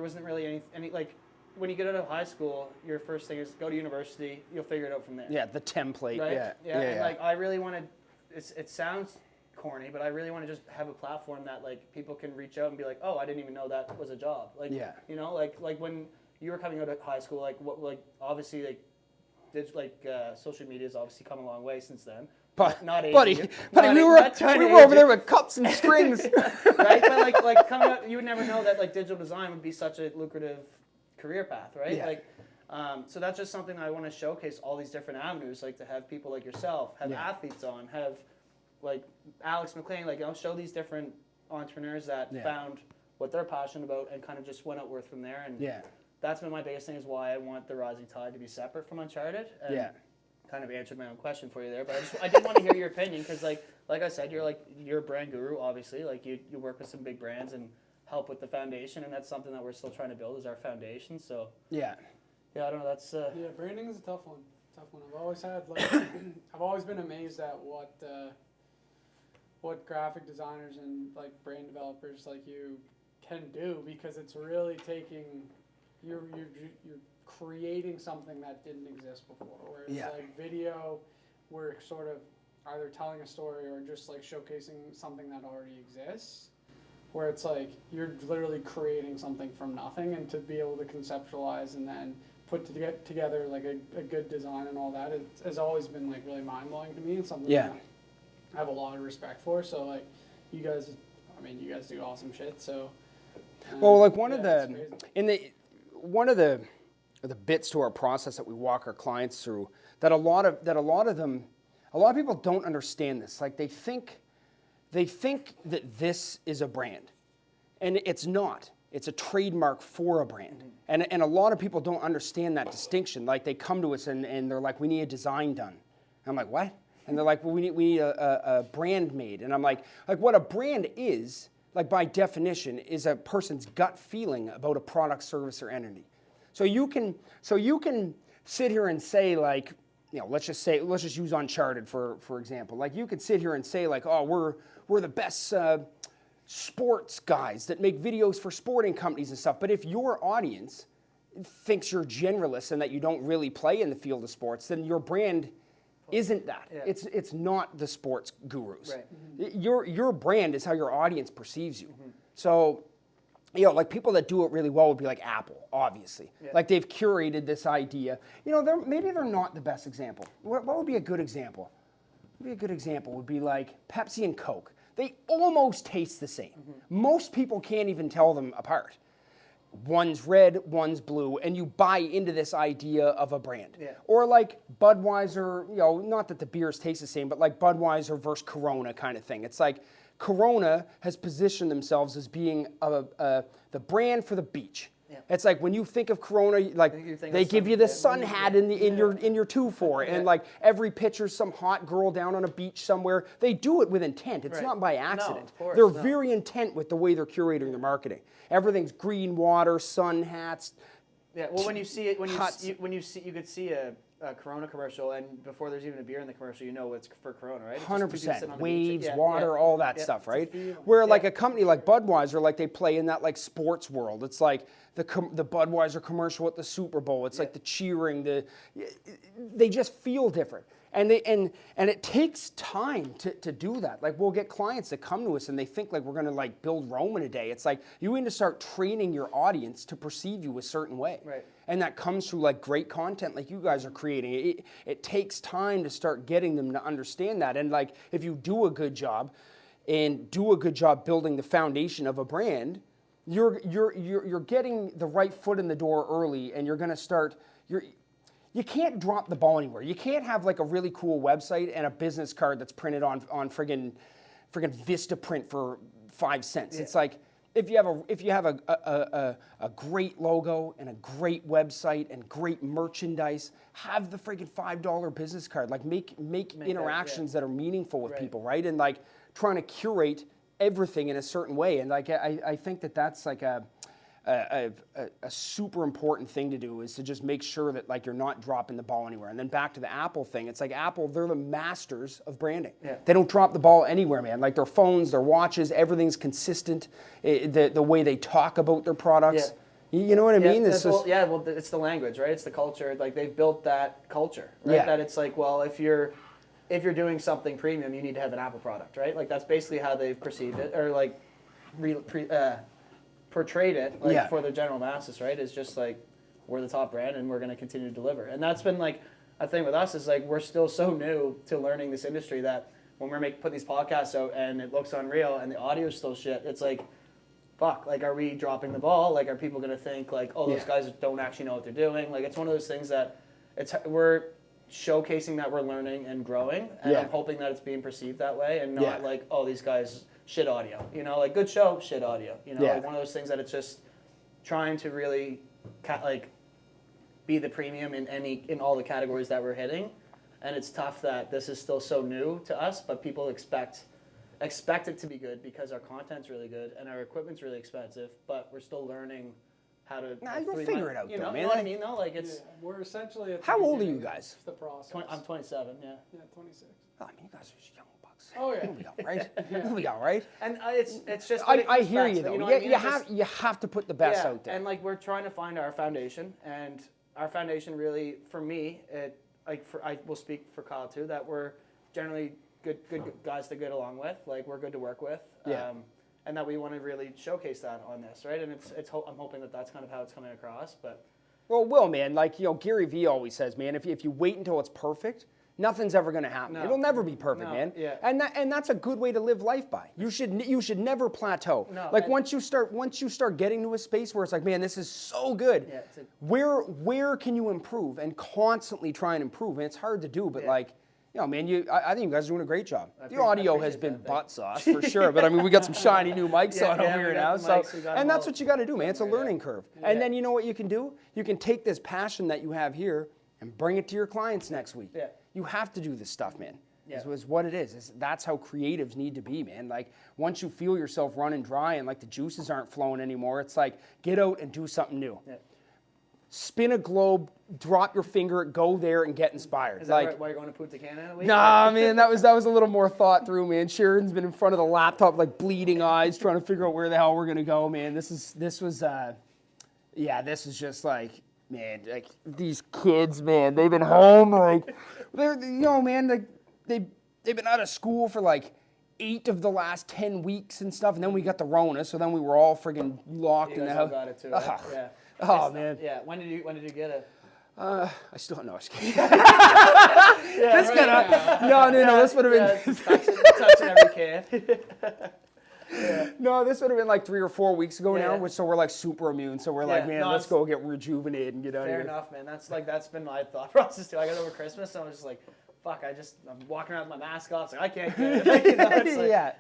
wasn't really any like when you get out of high school, your first thing is go to university. You'll figure it out from there. Yeah, the template. Right? And like I really wanted. It sounds corny, but I really want to just have a platform that like people can reach out and be like, oh, I didn't even know that was a job. Like, you know, like when you were coming out of high school, like obviously social media has obviously come a long way since then. But not buddy, we were over there with cups and strings, right? But like coming out, you would never know that like digital design would be such a lucrative career path, right? Yeah. Like, so that's just something I want to showcase all these different avenues, like to have people like yourself, have athletes on, have like Alex McLean, like show these different entrepreneurs that found what they're passionate about and kind of just went outward from there. And that's been my biggest thing is why I want the Rising Tide to be separate from Uncharted. And kind of answered my own question for you there, but I did want to hear your opinion because like I said, you're a brand guru, obviously. Like you work with some big brands and help with the foundation, and that's something that we're still trying to build is our foundation. So I don't know. That's branding is a tough one. I've always had I've always been amazed at what graphic designers and like brand developers like you can do, because it's really taking you're creating something that didn't exist before. Whereas like video, we're sort of either telling a story or just like showcasing something that already exists. Where it's like you're literally creating something from nothing, and to be able to conceptualize and then put together like a good design and all that, it has always been like really mind blowing to me, and something that I have a lot of respect for. So like you guys do awesome shit. So well, like one of the bits to our process that we walk our clients through that a lot of people don't understand this. Like they think that this is a brand, and it's not. It's a trademark for a brand. And a lot of people don't understand that distinction. Like they come to us and they're like, we need a design done. I'm like, what? And they're like, well, we need a brand made. And I'm like what a brand is, like by definition, is a person's gut feeling about a product, service, or entity. So you can sit here and say like, you know, let's just use Uncharted for example. Like you could sit here and say like, oh, we're the best sports guys that make videos for sporting companies and stuff. But if your audience thinks you're generalist and that you don't really play in the field of sports, then your brand isn't that. Yeah. It's not the sports gurus. Right. Mm-hmm. Your brand is how your audience perceives you. Mm-hmm. So, you know, like people that do it really well would be like Apple, obviously. Yeah. Like they've curated this idea. You know, maybe they're not the best example. What would be a good example? Maybe a good example would be like Pepsi and Coke. They almost taste the same. Mm-hmm. Most people can't even tell them apart. One's red, one's blue, and you buy into this idea of a brand. Yeah. Or like Budweiser, you know, not that the beers taste the same, but like Budweiser versus Corona kind of thing. It's like Corona has positioned themselves as being the brand for the beach. Yeah. It's like when you think of Corona, like they give you the sun hat in your 2-4, and like every picture's some hot girl down on a beach somewhere. They do it with intent. It's not by accident. No, of course, they're very intent with the way they're curating their marketing. Everything's green water, sun hats. Yeah. Well, when you see it, you could see a Corona commercial, and before there's even a beer in the commercial, you know it's for Corona, right? 100%. Waves, water, all that stuff, right? Where like a company like Budweiser, like they play in that like sports world. It's like the Budweiser commercial at the Super Bowl. It's like the cheering. They just feel different. And it takes time to do that. Like we'll get clients that come to us and they think like we're gonna like build Rome in a day. It's like you need to start training your audience to perceive you a certain way. Right. And that comes through like great content like you guys are creating. It takes time to start getting them to understand that. And like if you do a good job building the foundation of a brand, you're getting the right foot in the door early, and you're going to start. You can't drop the ball anywhere. You can't have like a really cool website and a business card that's printed on friggin' Vistaprint for 5 cents. Yeah. It's like if you have a great logo and a great website and great merchandise, have the friggin' $5 business card. Like make interactions that are meaningful with people, right? And like trying to curate everything in a certain way. And like I think that's like a super important thing to do, is to just make sure that like you're not dropping the ball anywhere. And then back to the Apple thing, it's like Apple, they're the masters of branding. Yeah. They don't drop the ball anywhere, man. Like their phones, their watches, everything's consistent. The way they talk about their products. Yeah. You know what I mean? It's the language, right? It's the culture. Like they've built that culture, right? Yeah. That it's like, well, if you're doing something premium, you need to have an Apple product, right? Like that's basically how they've perceived it, or like portrayed it for the general masses, right? It's just like, we're the top brand and we're going to continue to deliver. And that's been like a thing with us, is like we're still so new to learning this industry that when we're putting these podcasts out and it looks unreal and the audio is still shit, it's like, fuck, like are we dropping the ball? Like are people going to think like, oh, those guys don't actually know what they're doing? Like it's one of those things that we're showcasing that we're learning and growing, and I'm hoping that it's being perceived that way and not like, oh, these guys shit audio, you know, like good show, shit audio, you know, like one of those things that it's just trying to really like be the premium in all the categories that we're hitting. And it's tough that this is still so new to us, but people expect it to be good because our content's really good and our equipment's really expensive, but we're still learning how to. Nah, you'll figure it out, you though, know, man. You know what I mean, though? Like it's. Yeah, we're essentially. How old are you guys? The process. I'm 27. Yeah. Yeah, 26. Oh, I mean, you guys are young bucks. Oh yeah. You'll be all right. You'll be all right. And it's just. I hear you though. You know you have to put the best out there. And like we're trying to find our foundation, and our foundation really, for me, I will speak for Kyle too, that we're generally good guys to get along with. Like we're good to work with. Yeah. And that we want to really showcase that on this, right? And I'm hoping that that's kind of how it's coming across, but. Well, Will, man, like, you know, Gary Vee always says, man, if you wait until it's perfect, nothing's ever going to happen. No. It'll never be perfect, man. Yeah. And that's a good way to live life by. You should never plateau. No, like once you start getting to a space where it's like, man, this is so good. Yeah, where can you improve, and constantly try and improve? And it's hard to do, but like. You know, man, I think you guys are doing a great job. The audio has been butt sauce for sure, but I mean, we got some shiny new mics on over here now. So, and that's what you got to do, man. It's a learning curve. Yeah. And then you know what you can do? You can take this passion that you have here and bring it to your clients next week. Yeah. You have to do this stuff, man. Yeah. Is what it is. That's how creatives need to be, man. Like once you feel yourself running dry and like the juices aren't flowing anymore, it's like get out and do something new. Yeah. Spin a globe, drop your finger, go there, and get inspired. Is that like, why you're going to Punta Cana in a week? Nah, man, that was a little more thought through, man. Sharon's been in front of the laptop, like bleeding eyes, trying to figure out where the hell we're gonna go, man. This is just like, man, like these kids, man, they've been home, like they're, you know, man, like they've been out of school for like 8 of the last 10 weeks and stuff, and then we got the Rona, so then we were all friggin' locked in the house. Got it too, right? Yeah. Oh man. Yeah. When did you get it? I still don't know. No. This would have been touching every can. Yeah. No, this would have been like 3 or 4 weeks ago now. So we're like super immune. So we're like, man, let's go get rejuvenated and get out of here. Fair enough, man. That's been my thought process too. I got over Christmas and I was just like, fuck, I'm walking around with my mask off. It's like, I can't get it.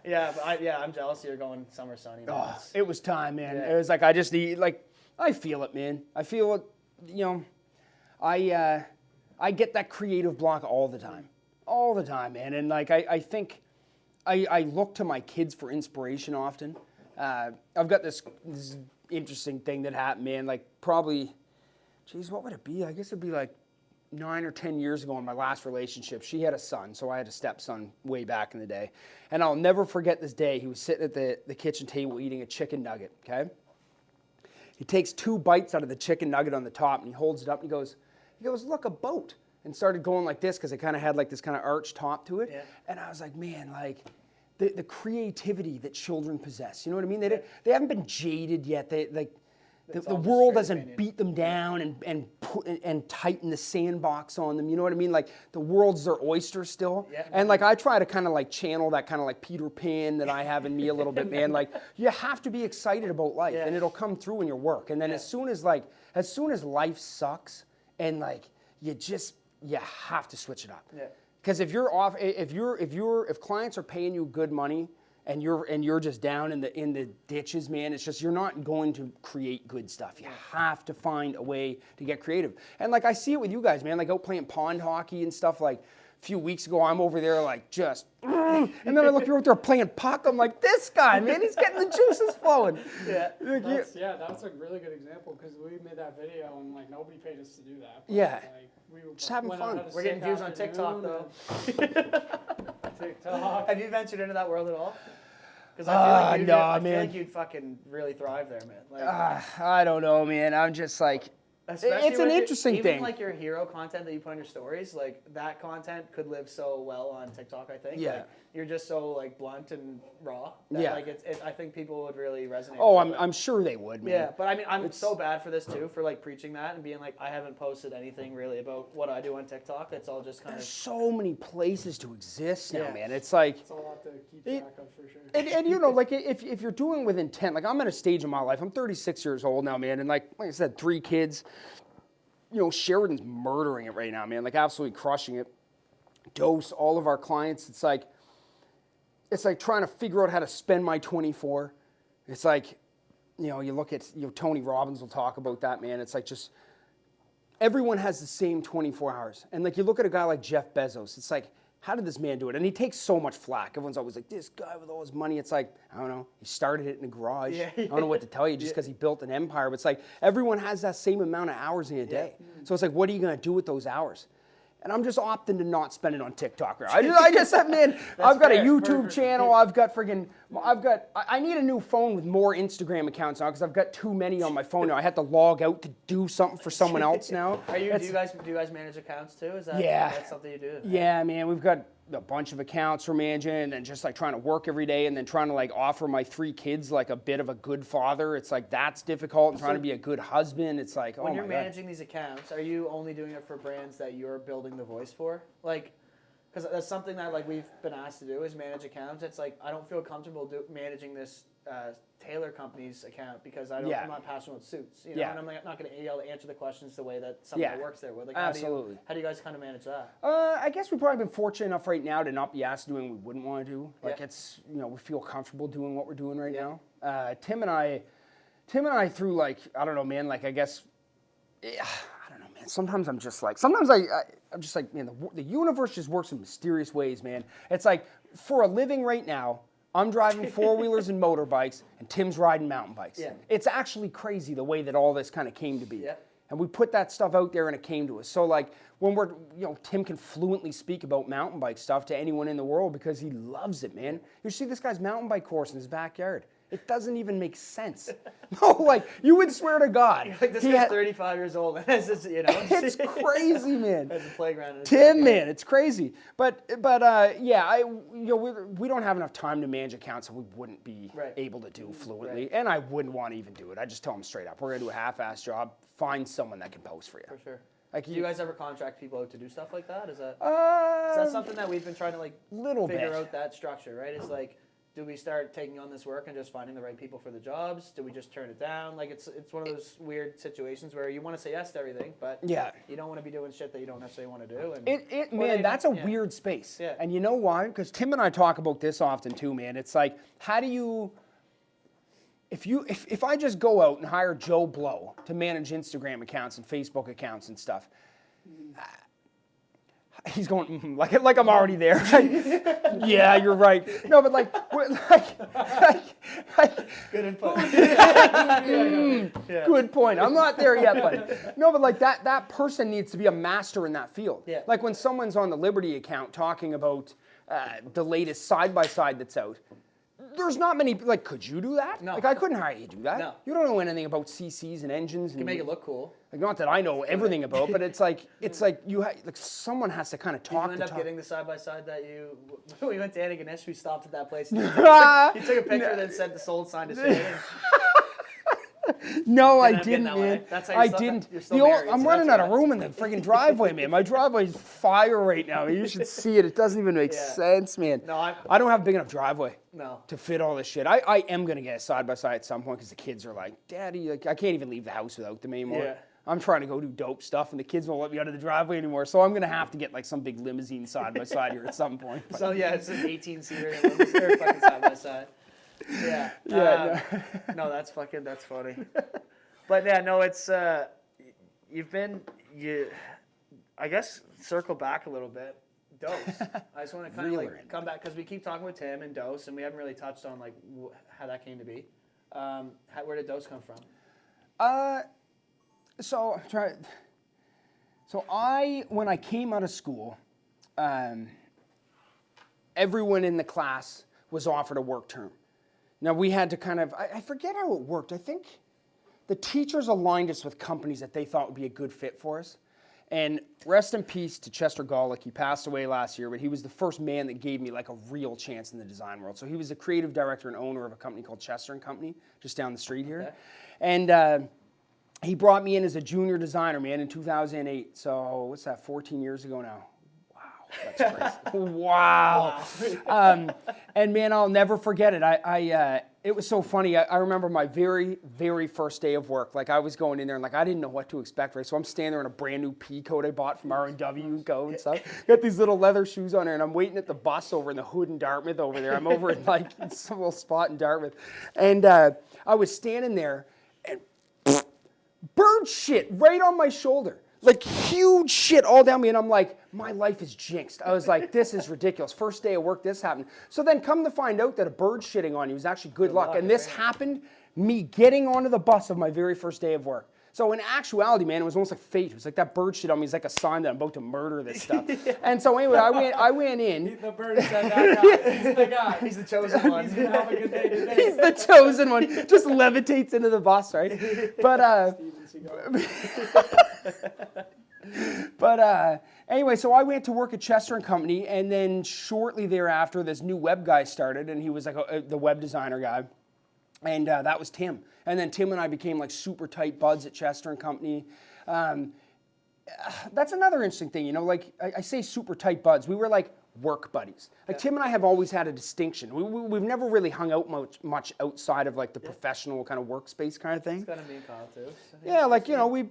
You know, I'm jealous you're going summer sunny. Oh, it was time, man. Yeah. It was like, I just need, like, I feel it, man. I feel it, you know, I get that creative block all the time, man. And like, I think I look to my kids for inspiration often. I've got this interesting thing that happened, man, like probably, geez, what would it be? I guess it'd be like 9 or 10 years ago in my last relationship. She had a son, so I had a stepson way back in the day. And I'll never forget this day. He was sitting at the kitchen table eating a chicken nugget, okay? He takes 2 bites out of the chicken nugget on the top and he holds it up and he goes, look, a boat. And started going like this because it kind of had like this kind of arched top to it. Yeah. And I was like, man, like the creativity that children possess. You know what I mean? They haven't been jaded yet. the world doesn't beat them down and tighten the sandbox on them. You know what I mean? Like the world's their oyster still. Yeah. And like I try to kind of like channel that kind of like Peter Pan that I have in me a little bit, man. Like you have to be excited about life, and it'll come through in your work. And then as soon as life sucks, and like you have to switch it up. Yeah. Because if clients are paying you good money, and you're just down in the ditches, man, it's just you're not going to create good stuff. You have to find a way to get creative. And like I see it with you guys, man, like out playing pond hockey and stuff. Like a few weeks ago, I'm over there like just, and then I look, you're out there playing puck. I'm like, this guy, man, he's getting the juices flowing. Yeah, that's a really good example because we made that video and like nobody paid us to do that. But, Yeah. Like, we were Just having fun. We're getting views on TikTok though. TikTok. Have you ventured into that world at all? Because I feel like you'd fucking really thrive there, man. Like, I don't know, man. I'm just like, it's an interesting thing. Even like your hero content that you put on your stories, like that content could live so well on TikTok, I think. Yeah. Like, you're just so like blunt and raw. That, Like I think people would really resonate. Oh, with I'm sure they would, man. Yeah, but I mean, I'm so bad for this too, for like preaching that and being like, I haven't posted anything really about what I do on TikTok. It's all just kind There's of so many places to exist now, Yeah. man. It's like, It's a lot to keep track of for sure. and you know, like if you're doing with intent, like I'm at a stage in my life, I'm 36 years old now, man, and like I said, 3 kids. You know, Sheridan's murdering it right now, man, like absolutely crushing it. Dose, all of our clients, it's like trying to figure out how to spend my 24. It's like, you know, you look at, Tony Robbins will talk about that, man. It's like just, everyone has the same 24 hours. And like you look at a guy like Jeff Bezos, it's like, how did this man do it? And he takes so much flack. Everyone's always like, this guy with all his money. It's like, I don't know, he started it in a garage. Yeah. I don't know what to tell you just because he built an empire. But it's like, everyone has that same amount of hours in a day. So it's like, what are you going to do with those hours? And I'm just opting to not spend it on TikTok. I just said, man, I've got a YouTube channel. I've got I need a new phone with more Instagram accounts now because I've got too many on my phone now. I have to log out to do something for someone else now. Do you guys manage accounts too? Is that that's something you do? Yeah, man, we've got a bunch of accounts we're managing and then just like trying to work every day and then trying to like offer my 3 kids like a bit of a good father. It's like that's difficult and trying to be a good husband. It's like, when you're managing these accounts, are you only doing it for brands that you're building the voice for? Like, because that's something that like we've been asked to do is manage accounts. It's like I don't feel comfortable managing this tailor company's account because I'm not passionate with suits, you know, and I'm like, not going to be able to answer the questions the way that someone that works there would. Like, absolutely. How do you guys kind of manage that? I guess we've probably been fortunate enough right now to not be asked doing what we wouldn't want to do. Like it's, we feel comfortable doing what we're doing right now. Tim and I through like, I don't know, man, like I guess, I don't know, man. Sometimes I'm just like, I'm just like, man, the universe just works in mysterious ways, man. It's like for a living right now, I'm driving 4-wheelers and motorbikes, and Tim's riding mountain bikes. Yeah. It's actually crazy the way that all this kind of came to be. Yeah. And we put that stuff out there, and it came to us. So, like, when we're, Tim can fluently speak about mountain bike stuff to anyone in the world because he loves it, man. You see this guy's mountain bike course in his backyard. It doesn't even make sense. No, like, you would swear to God. Like, this guy's 35 years old. It's crazy, man. As a playground. Tim, man, it's crazy. But yeah, we don't have enough time to manage accounts, so we wouldn't be able to do fluently. And I wouldn't want to even do it. I just tell them straight up, we're going to do a half-ass job. Find someone that can post for you. For sure. Like, do you guys ever contract people out to do stuff like that? Is that something that we've been trying to figure out that structure, right? It's like, do we start taking on this work and just finding the right people for the jobs? Do we just turn it down? Like it's one of those weird situations where you want to say yes to everything, but you don't want to be doing shit that you don't necessarily want to do. And that's a weird space. Yeah. And you know why? Because Tim and I talk about this often too, man. It's like, how do you, if I just go out and hire Joe Blow to manage Instagram accounts and Facebook accounts and stuff, he's going like I'm already there. Yeah, you're right. No, but like good input. Good point. I'm not there yet, but no, but like that person needs to be a master in that field. Yeah. Like when someone's on the Liberty account talking about the latest side-by-side that's out, there's not many, like, could you do that? No. Like, I couldn't hire you to do that. No. You don't know anything about CCs and engines. You can make it look cool. Like, not that I know everything about, but it's like someone has to kind of talk. Did you end up getting the side-by-side that when we went to Antigonish, we stopped at that place. You took a picture, then sent the sold sign to Shane. No, I Didn't didn't, that way. man. That's how I you're still- didn't. you're still married, I'm so running that's out of why. room in the friggin' driveway, man. My driveway's fire right now. You should see it. It doesn't even make sense, man. No, I don't have a big enough driveway. No. To fit all this shit. I am going to get a side-by-side at some point because the kids are like, Daddy, like, I can't even leave the house without them anymore. Yeah. I'm trying to go do dope stuff, and the kids won't let me out of the driveway anymore. So I'm going to have to get like some big limousine side-by-side here at some point. But. So yeah, it's an 18-seater or fucking side by side. Yeah. Yeah. No, that's funny. But yeah, no, it's I guess circle back a little bit. Dose. I just want to kind of like come back because we keep talking with Tim and Dose, and we haven't really touched on like how that came to be. Where did Dose come from? When I came out of school, everyone in the class was offered a work term. Now we had to kind of, I forget how it worked. I think the teachers aligned us with companies that they thought would be a good fit for us. And rest in peace to Chester Golick. He passed away last year, but he was the first man that gave me like a real chance in the design world. So he was the creative director and owner of a company called Chester & Company, just down the street here. Okay. And he brought me in as a junior designer, man, in 2008. So what's that, 14 years ago now? Wow, that's crazy. Wow. And man, I'll never forget it. It was so funny. I remember my very, very first day of work. Like I was going in there and like I didn't know what to expect, right? So I'm standing there in a brand new pea coat I bought from R&W and Co. and stuff. Got these little leather shoes on there, and I'm waiting at the bus over in the hood in Dartmouth over there. I'm over in like some little spot in Dartmouth, and I was standing there, and bird shit right on my shoulder. Like huge shit all down me, and I'm like, my life is jinxed. I was like, this is ridiculous. First day of work, this happened. So then come to find out that a bird shitting on you is actually good luck. And this happened me getting onto the bus of my very first day of work. So in actuality, man, it was almost like fate. It was like that bird shit on me is like a sign that I'm about to murder this stuff. And so anyway, I went in. The bird said that guy. He's the guy. He's the chosen one. He's gonna have a good day today. He's the chosen one. Just levitates into the bus, right? But anyway, so I went to work at Chester & Company, and then shortly thereafter, this new web guy started, and he was like the web designer guy, and that was Tim. And then Tim and I became like super tight buds at Chester & Company. That's another interesting thing, you know, like I say super tight buds. We were like work buddies. Like Tim and I have always had a distinction. We've never really hung out much outside of like the professional kind of workspace kind of thing. It's kind of me and Kyle too. So yeah, like, we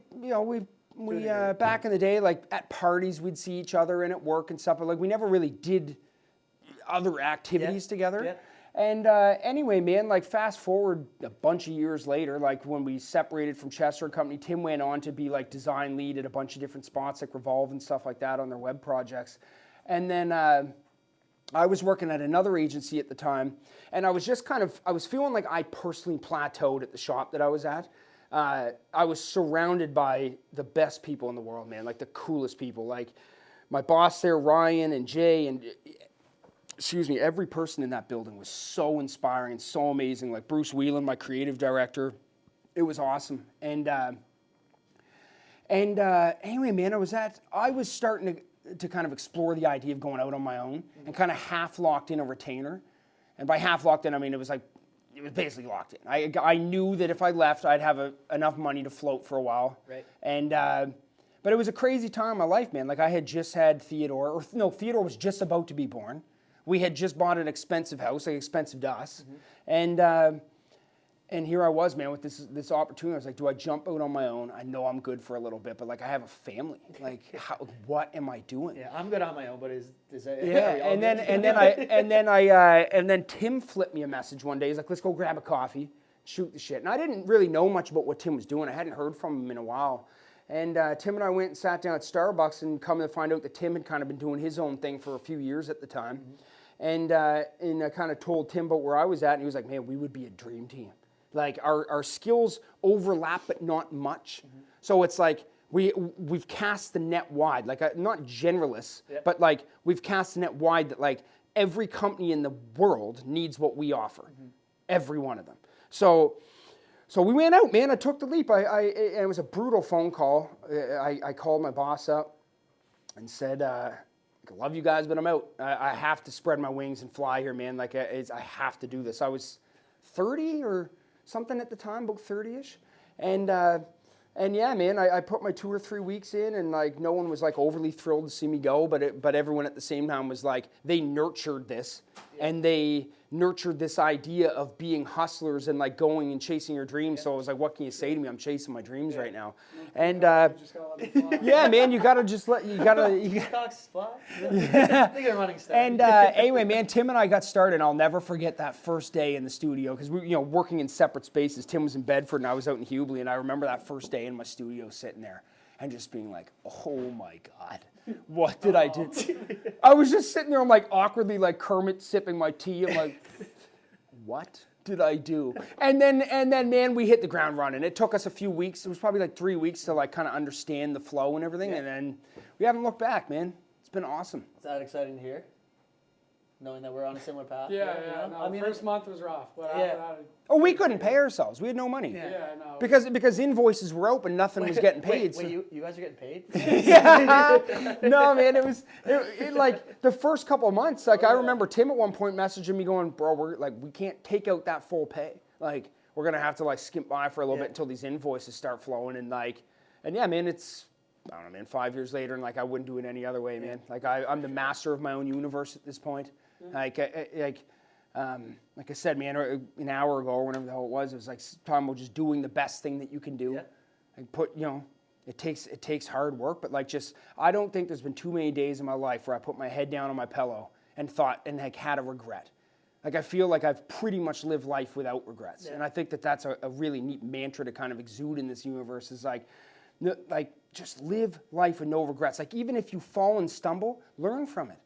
back in the day, like at parties, we'd see each other and at work and stuff, but like we never really did other activities together. Yeah. And anyway, man, like fast forward a bunch of years later, like when we separated from Chester & Company, Tim went on to be like design lead at a bunch of different spots like Revolve and stuff like that on their web projects. And then I was working at another agency at the time, and I was just I was feeling like I personally plateaued at the shop that I was at. I was surrounded by the best people in the world, man, like the coolest people. Like my boss there, Ryan and Jay, and every person in that building was so inspiring and so amazing. Like Bruce Whelan, my creative director, it was awesome. And anyway, man, I was starting to kind of explore the idea of going out on my own and kind of half locked in a retainer. And by half locked in, I mean, it was basically locked in. I knew that if I left, I'd have enough money to float for a while. Right. And but it was a crazy time in my life, man. Like I had just had Theodore was just about to be born. We had just bought an expensive house, like expensive to us. Mm-hmm. And here I was, man, with this opportunity. I was like, do I jump out on my own? I know I'm good for a little bit, but like I have a family. Like, what am I doing? Yeah, I'm good on my own, but is that? Yeah, and then Tim flipped me a message one day. He's like, let's go grab a coffee, shoot the shit. And I didn't really know much about what Tim was doing. I hadn't heard from him in a while. And Tim and I went and sat down at Starbucks, and come to find out that Tim had kind of been doing his own thing for a few years at the time. Mm-hmm. And I kind of told Tim about where I was at, and he was like, man, we would be a dream team. Like our skills overlap, but not much. Mm-hmm. So it's like we've cast the net wide, like not generalists, but like we've cast the net wide that like every company in the world needs what we offer, every one of them. So we went out, man. I took the leap. It was a brutal phone call. I called my boss up and said, I love you guys, but I'm out. I have to spread my wings and fly here, man. Like I have to do this. I was 30 or something at the time, about 30-ish. And yeah, man, I put my 2 or 3 weeks in, and like no one was like overly thrilled to see me go, but everyone at the same time was like, they nurtured this, and they nurtured this idea of being hustlers and like going and chasing your dreams. So I was like, what can you say to me? I'm chasing my dreams right now. And yeah, man, you gotta just let you gotta. Peacocks fly. They get running start. And anyway, man, Tim and I got started. And I'll never forget that first day in the studio because we, working in separate spaces. Tim was in Bedford and I was out in Hubli, and I remember that first day in my studio sitting there and just being like, "Oh my God, what did I do?" I was just sitting there, I'm like awkwardly like Kermit sipping my tea. I'm like, "What did I do?" And then, man, we hit the ground running. It took us a few weeks. It was probably like 3 weeks to like kind of understand the flow and everything. And then we haven't looked back, man. It's been awesome. Is that exciting to hear? Knowing that we're on a similar path. Yeah. No, I mean, first month was rough, but after that. Oh, we couldn't pay ourselves. We had no money. Yeah, no. Because invoices were open, nothing was getting paid. Wait, you guys are getting paid? Yeah. No, man, it was like the first couple of months. Like I remember Tim at one point messaging me going, "Bro, we can't take out that full pay. Like we're gonna have to like skimp by for a little bit until these invoices start flowing." And yeah, man, it's I don't know, man. 5 years later, and like I wouldn't do it any other way, man. Like I'm the master of my own universe at this point. Like I said, man, an hour ago or whenever the hell it was like talking about just doing the best thing that you can do. Yeah. It takes hard work, but like I don't think there's been too many days in my life where I put my head down on my pillow and thought and like had a regret. Like I feel like I've pretty much lived life without regrets, and I think that's a really neat mantra to kind of exude in this universe. Is like just live life with no regrets. Like even if you fall and stumble, learn from it.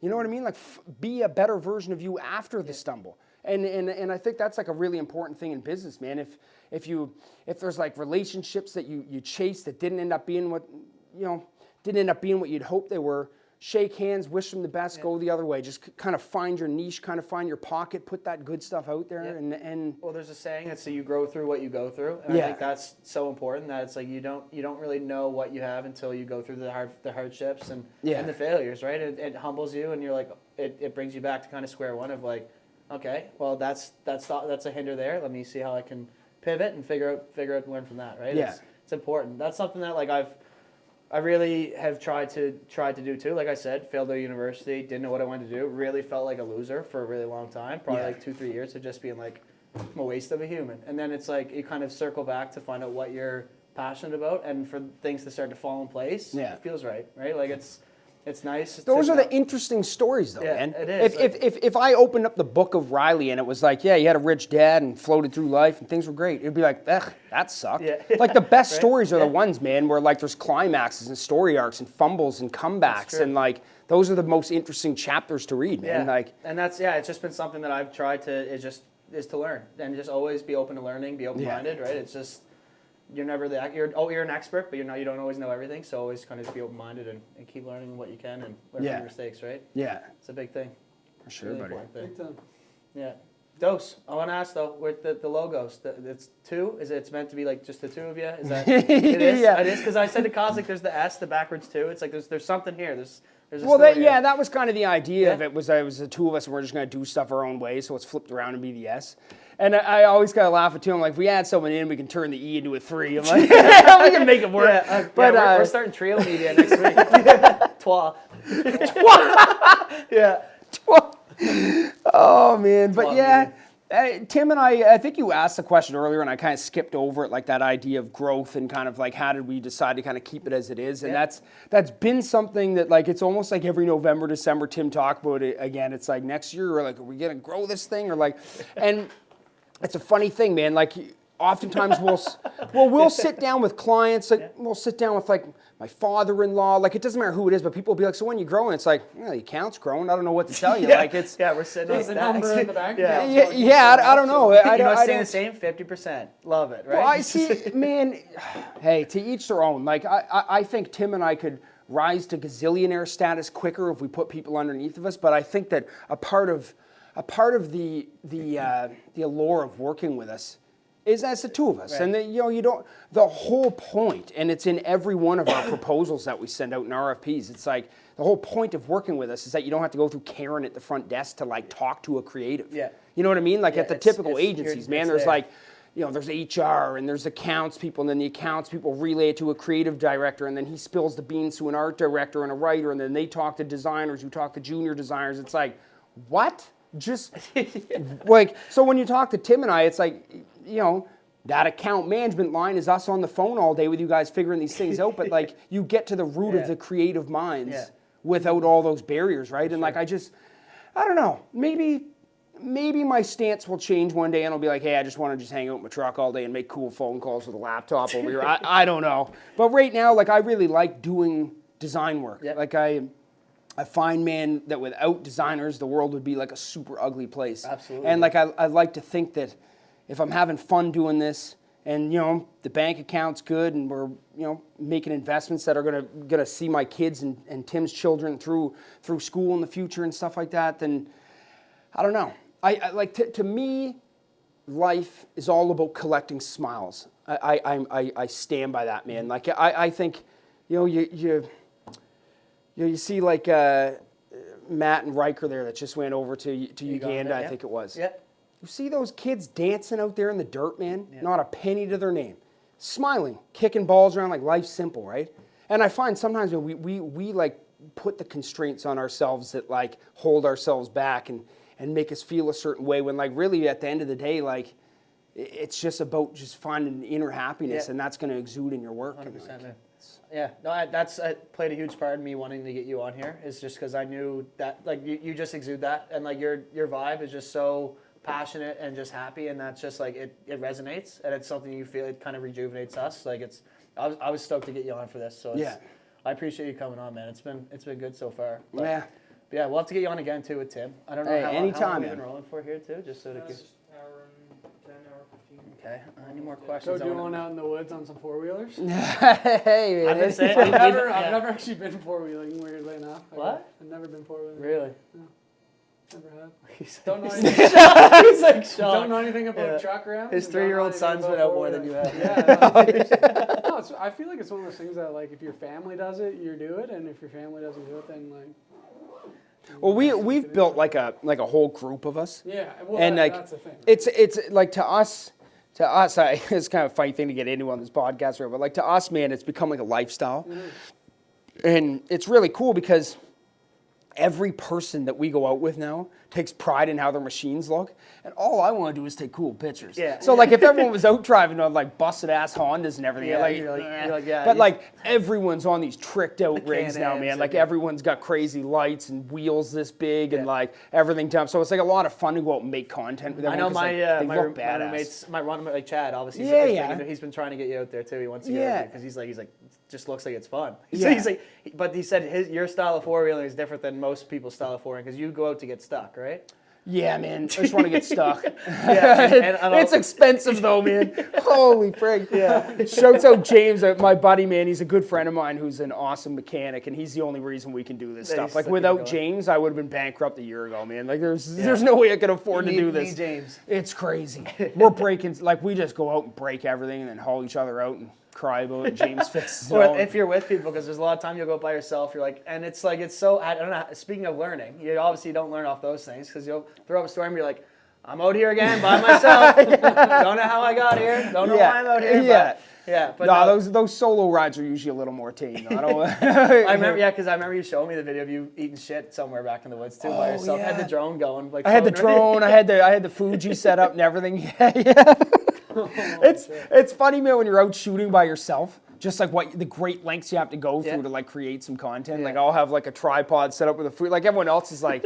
You know what I mean? Like be a better version of you after the stumble. And I think that's like a really important thing in business, man. If there's like relationships that you chase that didn't end up being what you'd hoped they were, shake hands, wish them the best, go the other way. Just kind of find your niche, kind of find your pocket, put that good stuff out there. And well, there's a saying that you grow through what you go through, and I think that's so important. That it's like you don't really know what you have until you go through the hardships and the failures, right? It humbles you, and you're like it brings you back to kind of square one of like, okay, well that's a hinder there. Let me see how I can pivot and figure out and learn from that, right? Yeah. It's important. That's something that like I really have tried to do too. Like I said, failed out of university, didn't know what I wanted to do. Really felt like a loser for a really long time. Probably like 2-3 years of just being like, I'm a waste of a human. And then it's like you kind of circle back to find out what you're passionate about, and for things to start to fall in place. Yeah. It feels right? Like it's nice. Those are the interesting stories, though, man. It is. If I opened up the book of Riley and it was like, yeah, you had a rich dad and floated through life and things were great, it'd be like, ugh, that sucked. Yeah. Like the best stories are the ones, man, where like there's climaxes and story arcs and fumbles and comebacks, and like those are the most interesting chapters to read, man. Yeah. Like, and that's it's just been something that I've tried to is to learn and just always be open to learning, be open-minded, right? It's just. You're never you're an expert, but you don't always know everything. So always kind of be open-minded and keep learning what you can and learn from your mistakes, right? Yeah, it's a big thing. For sure, buddy. Big time. Yeah. Dose. I want to ask though, with the logos, it's two. It's meant to be like just the two of you? Is that it is? Yeah. It is because I said to Kozlik, there's the S, the backwards two. It's like there's something here. There's a that was kind of the idea of it. Was the two of us and we're just gonna do stuff our own way, so it's flipped around and be the S. And I always kind of laugh at too. I'm like, if we add someone in, we can turn the E into a 3. I'm like, we can make it work. But we're starting trio media next week. Twa. Yeah. Twa. Oh man, but Tim and I think you asked the question earlier, and I kind of skipped over it, like that idea of growth and kind of like how did we decide to kind of keep it as it is, and that's been something that like it's almost like every November, December, Tim talk about it again. It's like next year, we're like, are we gonna grow this thing or like, and it's a funny thing, man. Like oftentimes we'll sit down with clients, like we'll sit down with like my father-in-law, like it doesn't matter who it is, but people will be like, so when you growing? It's like, the account's growing. I don't know what to tell you. Like it's we're sitting on the number in the bank. I don't know. I saying the same 50%. Love it, right? Well, I see, man. Hey, to each their own. Like I think Tim and I could rise to gazillionaire status quicker if we put people underneath of us. But I think that a part of the allure of working with us is as the two of us, and the whole point, and it's in every one of our proposals that we send out in RFPs. It's like the whole point of working with us is that you don't have to go through Karen at the front desk to like talk to a creative. Yeah. You know what I mean? Like at the typical agencies, man, there's like, there's HR and there's accounts people, and then the accounts people relay it to a creative director, and then he spills the beans to an art director and a writer, and then they talk to designers who talk to junior designers. It's like, what? Just like, so when you talk to Tim and I, it's like, that account management line is us on the phone all day with you guys figuring these things out, but like you get to the root of the creative minds without all those barriers, right? And like I don't know, maybe my stance will change one day and I'll be like, hey, I just want to just hang out in my truck all day and make cool phone calls with a laptop over here. I don't know. But right now, like I really like doing design work. Yep. Like I find, man, that without designers, the world would be like a super ugly place. Absolutely. And like I like to think that if I'm having fun doing this and, the bank account's good and we're, making investments that are gonna see my kids and Tim's children through school in the future and stuff like that, then I don't know. I like to me, life is all about collecting smiles. I stand by that, man. Like I think, you see like Matt and Riker there that just went over to Uganda, I think it was. Yeah. You see those kids dancing out there in the dirt, man? Yeah. Not a penny to their name. Smiling, kicking balls around like life's simple, right? And I find sometimes we like put the constraints on ourselves that like hold ourselves back and make us feel a certain way when like really at the end of the day, like it's just about just finding inner happiness and that's going to exude in your work. 100%. Yeah, no, that's played a huge part in me wanting to get you on here is just because I knew that like you just exude that and like your vibe is just so passionate and just happy, and that's just like it resonates, and it's something you feel it kind of rejuvenates us. Like I was stoked to get you on for this. So I appreciate you coming on, man. It's been good so okay. But yeah, we'll have to get you on again too with Tim. I don't know how long we've been rolling for here too, just so to keep. Hour and 10, hour 15. Okay. Any more questions? So doing out in the woods on some four-wheelers? Hey, man. I've never actually been four-wheeling, weirdly enough. What? I've never been four-wheeling. Really? No. Never have. Don't know anything. He's like shocked. Don't know anything about truck rams. His 3-year-old son's been out more than you have. Yeah. No, I feel like it's one of those things that like if your family does it, you do it, and if your family doesn't do it, then like. Well, we've built like a whole group of us. Yeah, well, and that's the thing. Right? It's like to us, it's kind of a funny thing to get into on this podcast, right? But like to us, man, it's become like a lifestyle, and it's really cool because every person that we go out with now takes pride in how their machines look, and all I want to do is take cool pictures. Yeah. So like if everyone was out driving on like busted ass Hondas and everything, but like everyone's on these tricked out rigs now, man. Like everyone's got crazy lights and wheels this big and like everything done. So it's like a lot of fun to go out and make content with everyone. I know my roommates, like Chad, obviously. He's been trying to get you out there too. He wants to get out there because he's like just looks like it's fun. He's like, but he said your style of four-wheeling is different than most people's style of four-wheeling because you go out to get stuck, right? Yeah, man. I just want to get stuck. It's expensive though, man. Holy frig. Yeah. Shouts out James, my buddy, man. He's a good friend of mine who's an awesome mechanic, and he's the only reason we can do this stuff. Like without James, I would have been bankrupt a year ago, man. Like there's no way I could afford to do this. James. It's crazy. We're breaking, like we just go out and break everything and then haul each other out and cry about it. James fixes it. Or if you're with people, because there's a lot of time you'll go by yourself. You're like, and it's like it's so. I don't know. Speaking of learning, you obviously don't learn off those things because you'll throw up a story and be like, "I'm out here again by myself. Don't know how I got here. Don't know why I'm out here." But no, those solo rides are usually a little more tame. I remember, because I remember you showing me the video of you eating shit somewhere back in the woods too by yourself. Yeah. I had the drone going. Like I had the drone. I had the Fuji set up and everything. It's funny, man, when you're out shooting by yourself. Just like what the great lengths you have to go through to like create some content. Yeah. Like I'll have like a tripod set up with a food. Like everyone else is like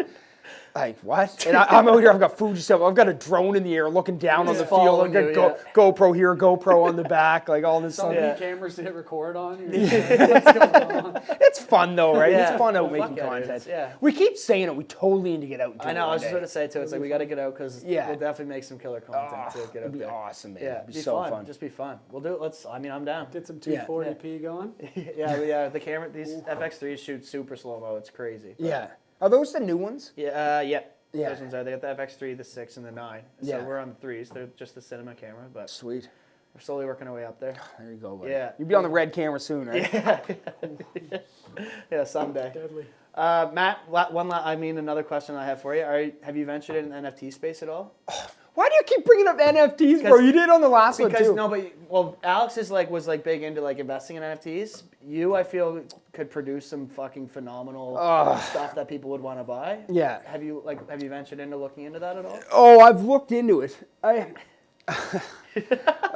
what? And I'm out here. I've got food stuff. I've got a drone in the air looking down on the field. I've got GoPro here, GoPro on the back. Like all this stuff. So many cameras to hit record on. It's fun though, right? Yeah. It's fun out making content. Yeah. We keep saying it. We totally need to get out and do it. I know. I was just going to say too. It's like we got to get out because we'll definitely make some killer content to get out there. It'd be awesome, man. Yeah, it'd be so fun. Just be fun. We'll do it. I'm down. Get some 240p going. Yeah. The camera, these FX3s shoot super slow mo. It's crazy. Yeah. Are those the new ones? Yeah. Those ones are. They got the FX3, the 6, and the 9. So we're on the 3s. They're just the cinema camera, but sweet. We're slowly working our way up there. There you go, buddy. Yeah. You'll be on the red camera soon, right? Yeah, someday. Deadly. Matt, another question I have for you. Have you ventured in the NFT space at all? Why do you keep bringing up NFTs, bro? You did on the last one too. No, but Alex was big into like investing in NFTs. You, I feel, could produce some fucking phenomenal stuff that people would want to buy. Yeah. Have you ventured into looking into that at all? Oh, I've looked into it.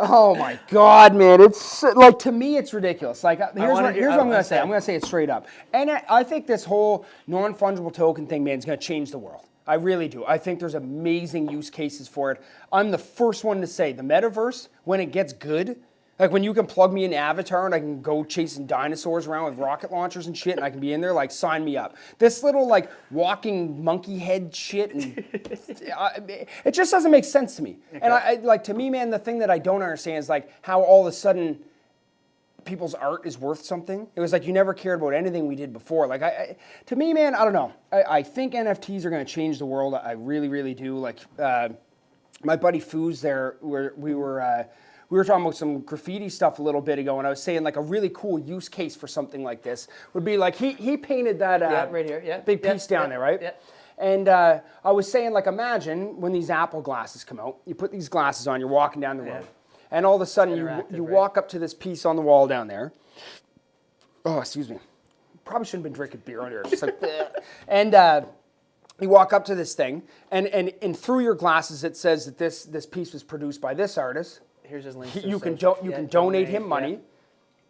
Oh my God, man! It's like, to me, it's ridiculous. Like, here's what I'm gonna say. I'm gonna say it straight up. And I think this whole non-fungible token thing, man, is gonna change the world. I really do. I think there's amazing use cases for it. I'm the first one to say the metaverse, when it gets good, like when you can plug me in Avatar and I can go chasing dinosaurs around with rocket launchers and shit and I can be in there, like, sign me up. This little, like, walking monkey head shit, and it just doesn't make sense to me. Okay. And like, to me, man, the thing that I don't understand is like how all of a sudden people's art is worth something. It was like you never cared about anything we did before. Like, to me, man, I don't know. I think NFTs are going to change the world. I really, really do. Like, my buddy Foos there, we were talking about some graffiti stuff a little bit ago, and I was saying like a really cool use case for something like this would be like he painted that right here, big piece down there, right? Yeah. And I was saying, like, imagine when these Apple glasses come out. You put these glasses on, you're walking down the road. And all of a sudden, you walk up to this piece on the wall down there. Oh, excuse me. Probably shouldn't have been drinking beer on here. Just like, and you walk up to this thing, and through your glasses, it says that this piece was produced by this artist. Here's his link. You can donate him money. Yeah.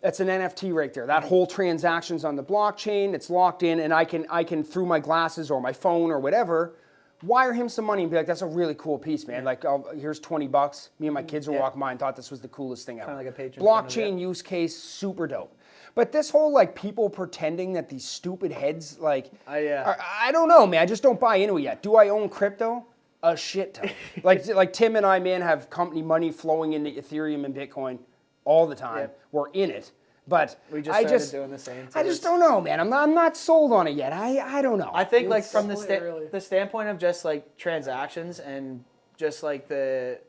That's an NFT right there. That whole transaction's on the blockchain. It's locked in, and I can through my glasses or my phone or whatever, wire him some money and be like, that's a really cool piece, man. Like, here's $20. Me and my kids were walking by and thought this was the coolest thing ever. Kind of like a Patreon. Blockchain use case, super dope. But this whole, like, people pretending that these stupid heads, like, I don't know, man. I just don't buy into it yet. Do I own crypto? A shit ton. like Tim and I, man, have company money flowing into Ethereum and Bitcoin all the time. Yep. We're in it. But we just started doing the same. I just don't know, man. I'm not sold on it yet. I don't know. I think like from the standpoint of just like transactions and just like the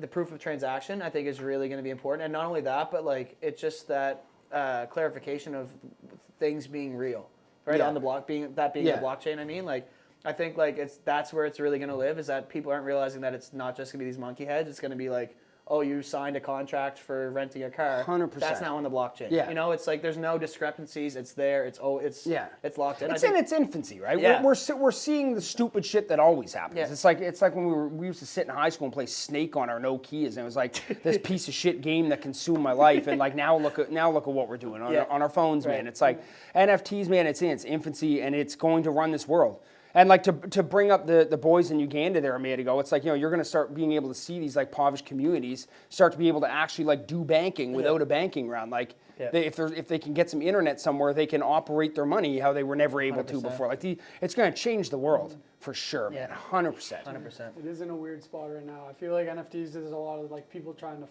proof of transaction, I think is really going to be important. And not only that, but like it's just that clarification of things being real, right? On the being the blockchain. I mean, like I think like that's where it's really going to live, is that people aren't realizing that it's not just going to be these monkey heads. It's going to be like, oh, you signed a contract for renting a car. 100%. That's now on the blockchain. Yeah. You know, it's like there's no discrepancies. It's there. It's locked in. It's in its infancy, right? Yeah. We're seeing the stupid shit that always happens. Yeah. It's like when we used to sit in high school and play Snake on our Nokias, and it was like this piece of shit game that consumed my life. And like now look at what we're doing on our phones, man. It's like NFTs, man. It's in its infancy, and it's going to run this world. And like to bring up the boys in Uganda there a minute ago, it's like, you know, you're going to start being able to see these like impoverished communities start to be able to actually like do banking without a banking round. Like if they can get some internet somewhere, they can operate their money how they were never able 100%. To before. Like it's going to change the world for sure, man. 100%. 100%. It is in a weird spot right now. I feel like NFTs, there's a lot of like people trying to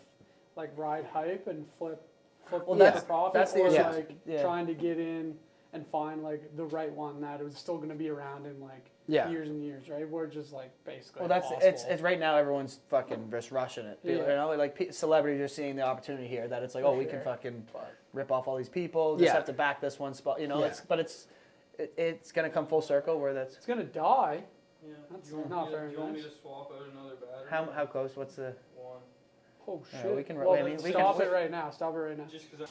like ride hype and flip for profit. That's the issue. Trying to get in and find like the right one that is still going to be around in like years and years, right? We're just like basically. Well, it's right now. Everyone's fucking just rushing it. You know, like celebrities are seeing the opportunity here that it's like, we can fucking rip off all these people. Just have to back this one spot. You know, it's gonna come full circle where it's gonna die. Yeah, that's not very nice. Do you want me to swap out another battery? How close? What's the one? Oh shit! We can. Stop it right now. Stop it right now. Just because.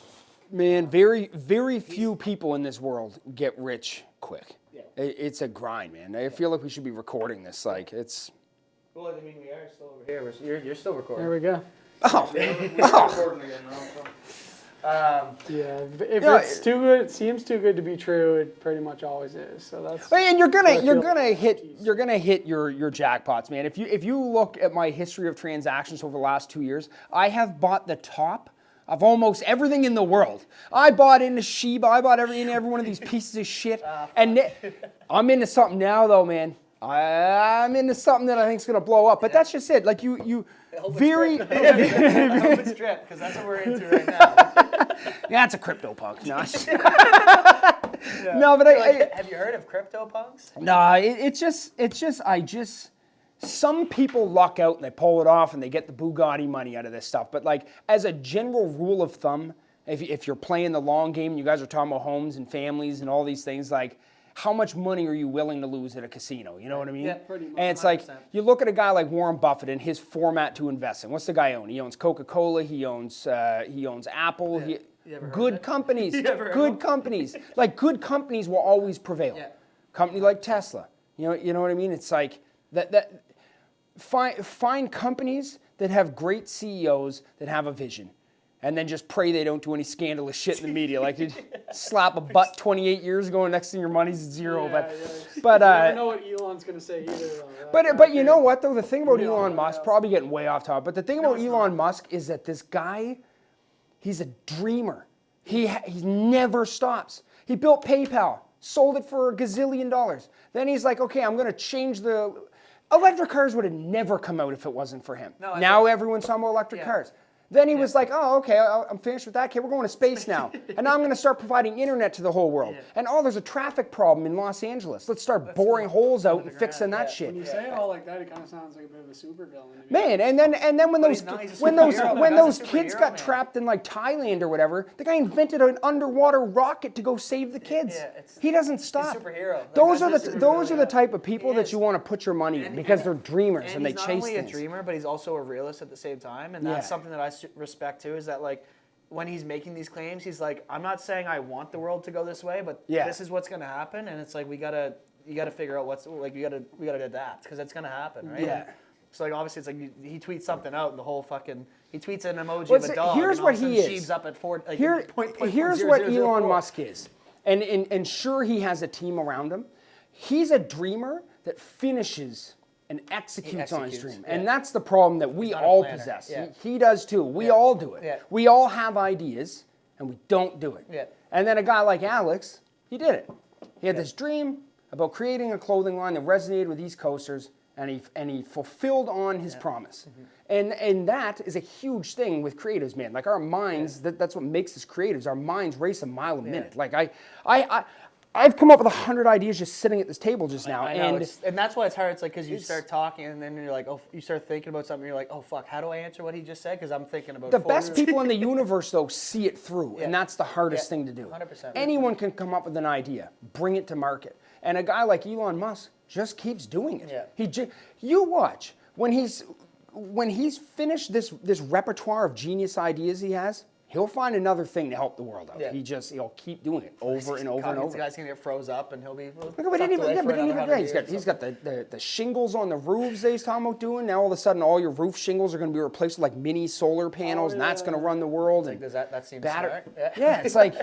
Man, very, very few people in this world get rich quick. Yeah. It's a grind, man. I feel like we should be recording this. Like, it's... Well, I mean, we are still over here. You're still recording. There we go. Oh. We're recording again now. If it's too good, it seems too good to be true. It pretty much always is. So that's. And you're gonna hit your jackpots, man. If you look at my history of transactions over the last 2 years, I have bought the top of almost everything in the world. I bought into Shiba. I bought every one of these pieces of shit. And I'm into something now, though, man. I'm into something that I think is going to blow up. But that's just it. Like you very... I hope it's drip, because that's what we're into right now. Yeah, it's a crypto punk. No, no, but have you heard of crypto punks? No, some people luck out and they pull it off and they get the Bugatti money out of this stuff. But like as a general rule of thumb, if you're playing the long game, and you guys are talking about homes and families and all these things, like how much money are you willing to lose at a casino? You know what I mean? Yeah, pretty much. And it's like, 100%. you look at a guy like Warren Buffett and his format to invest in. What's the guy own? He owns Coca-Cola. He owns Apple. You ever heard of Good it? companies. You ever heard of Good them? companies. Like, good companies will always prevail. Yeah. Company like Tesla. You know what I mean? It's like that. Find companies that have great CEOs that have a vision, and then just pray they don't do any scandalous shit in the media. Like, you slap a butt 28 years ago, and next thing your money's at zero. Yeah, But you never know what Elon's gonna say either. Though. but you know what though? The thing about Yeah, Elon yeah, Musk, yeah. probably getting way off topic, but the thing about it's Elon Musk is that this guy, he's a dreamer. He never stops. He built PayPal, sold it for $1 gazillion. Then he's like, okay, I'm going to change the... Electric cars would have never come out if it wasn't for him. No, now everyone's talking about electric cars. Then he was like, oh, okay, I'm finished with that. Okay, we're going to space now. And now I'm going to start providing internet to the whole world. Yeah. And there's a traffic problem in Los Angeles. Let's start boring holes out and fixing that Yeah. shit. When you say it all like that, it kind of sounds like a bit of a supervillain. Man, and then when But those he's not, he's a when superhero. those The guy's a kids superhero, got man. trapped in like Thailand or whatever, the guy invented an underwater rocket to go save the kids. Yeah, He doesn't stop. superhero. Like, Those that's are his those superhero, are the type of people He that is. you want to put your money in because they're dreamers and they he's not chase only things. a dreamer, but he's also a realist at the same time, and Yeah. that's something that I respect too. Is that like when he's making these claims, he's like, I'm not saying I want the world to go this way, but Yeah. this is what's going to happen, and it's like you gotta figure out what's like we gotta adapt because it's going to happen, right? Yeah. So like obviously it's like he tweets something out and the whole fucking he tweets an emoji Well, of a dog. here's and all what of a sudden he is. Sheaves up at 4. Like, Here's what Elon Musk is, and sure he has a team around him. He's a dreamer that finishes and executes on his executes, dream, yeah. and that's the problem that we not a all planner, possess. yeah. He does too. We Yeah. all do it. Yeah. We all have ideas, and we don't do it. Yeah. And then a guy like Alex, he did it. He had this dream about creating a clothing line that resonated with East Coasters, and he fulfilled on his promise. And that is a huge thing with creatives, man. Like our minds, that's what makes us creatives. Our minds race a mile a minute. Like I've come up with 100 ideas just sitting at this table just now, I know, and and that's why it's hard. It's like because you start talking and then you're like, oh, you start thinking about something. You're like, oh fuck, how do I answer what he just said? Because I'm thinking about the 4 best years. people in the universe though see it through, Yeah. and that's the hardest Yeah. thing to do. 100%. Anyone can come up with an idea, bring it to market, and a guy like Elon Musk just keeps doing it. Yeah. You watch when he's finished this repertoire of genius ideas he has. He'll find another thing to help the world out. Yeah. He'll keep doing it over and over and This over. guy's gonna get froze up and he'll be. Look, but he's got the shingles on the roofs that he's talking about doing. Now all of a sudden, all your roof shingles are going to be replaced with like mini solar panels, and that's going to run the world. Like, And does that seems batter- smart? Yeah, it's like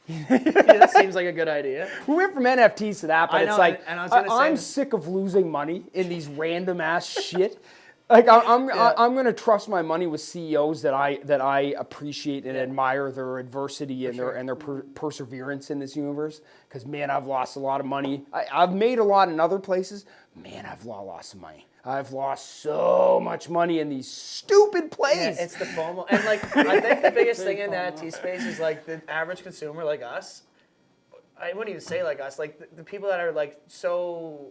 Yeah, that seems like a good idea. we went from NFTs to that, but I it's know, like and I was gonna say I'm that- sick of losing money in these random ass shit. Like I'm gonna trust my money with CEOs that I appreciate and admire their adversity and their perseverance in this universe. Because man, I've lost a lot of money. I've made a lot in other places. Man, I've lost some money. I've lost so much money in these stupid plays. Yeah, it's the FOMO, and like I think the biggest thing in the NFT space is like the average consumer, like us. I wouldn't even say like us, like the people that are like so.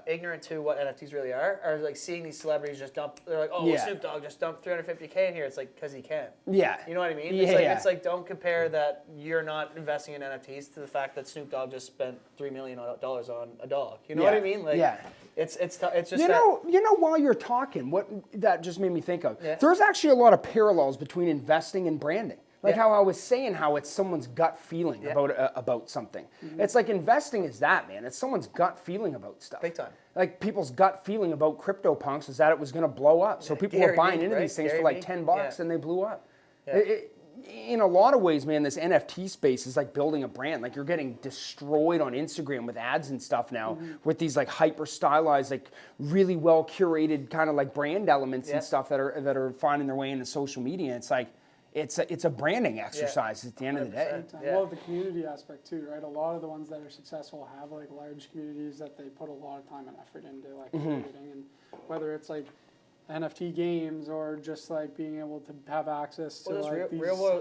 Ignorant to what NFTs really are like seeing these celebrities just dump. They're like, oh, Yeah. Snoop Dogg just dumped $350K in here. It's like because he can. Yeah. You know what I mean? Yeah. It's like don't compare that you're not investing in NFTs to the fact that Snoop Dogg just spent $3 million on a dog. You know what I mean? Like, Yeah. It's just You know, while you're talking, what that just made me think of. Yeah. There's actually a lot of parallels between investing and branding. Like Yeah. how I was saying, how it's someone's gut feeling Yeah. about something. It's like investing is that, man. It's someone's gut feeling about stuff. Big time. Like people's gut feeling about CryptoPunks is that it was going to blow up. So people were Gary buying Vee, into right? these things Gary for like Vee. $10 Yeah. and they blew up. Yeah. In a lot of ways, man, this NFT space is like building a brand. Like you're getting destroyed on Instagram with ads and stuff now with these like hyper stylized, like really well curated kind of like brand elements Yeah. and stuff that are finding their way into social media. It's like it's a branding exercise at the end of the day. 100%. Yeah. Well, the community aspect too, right? A lot of the ones that are successful have like large communities that they put a lot of time and effort into, like creating, and whether it's like NFT games or just like being able to have access to Well, like there's these,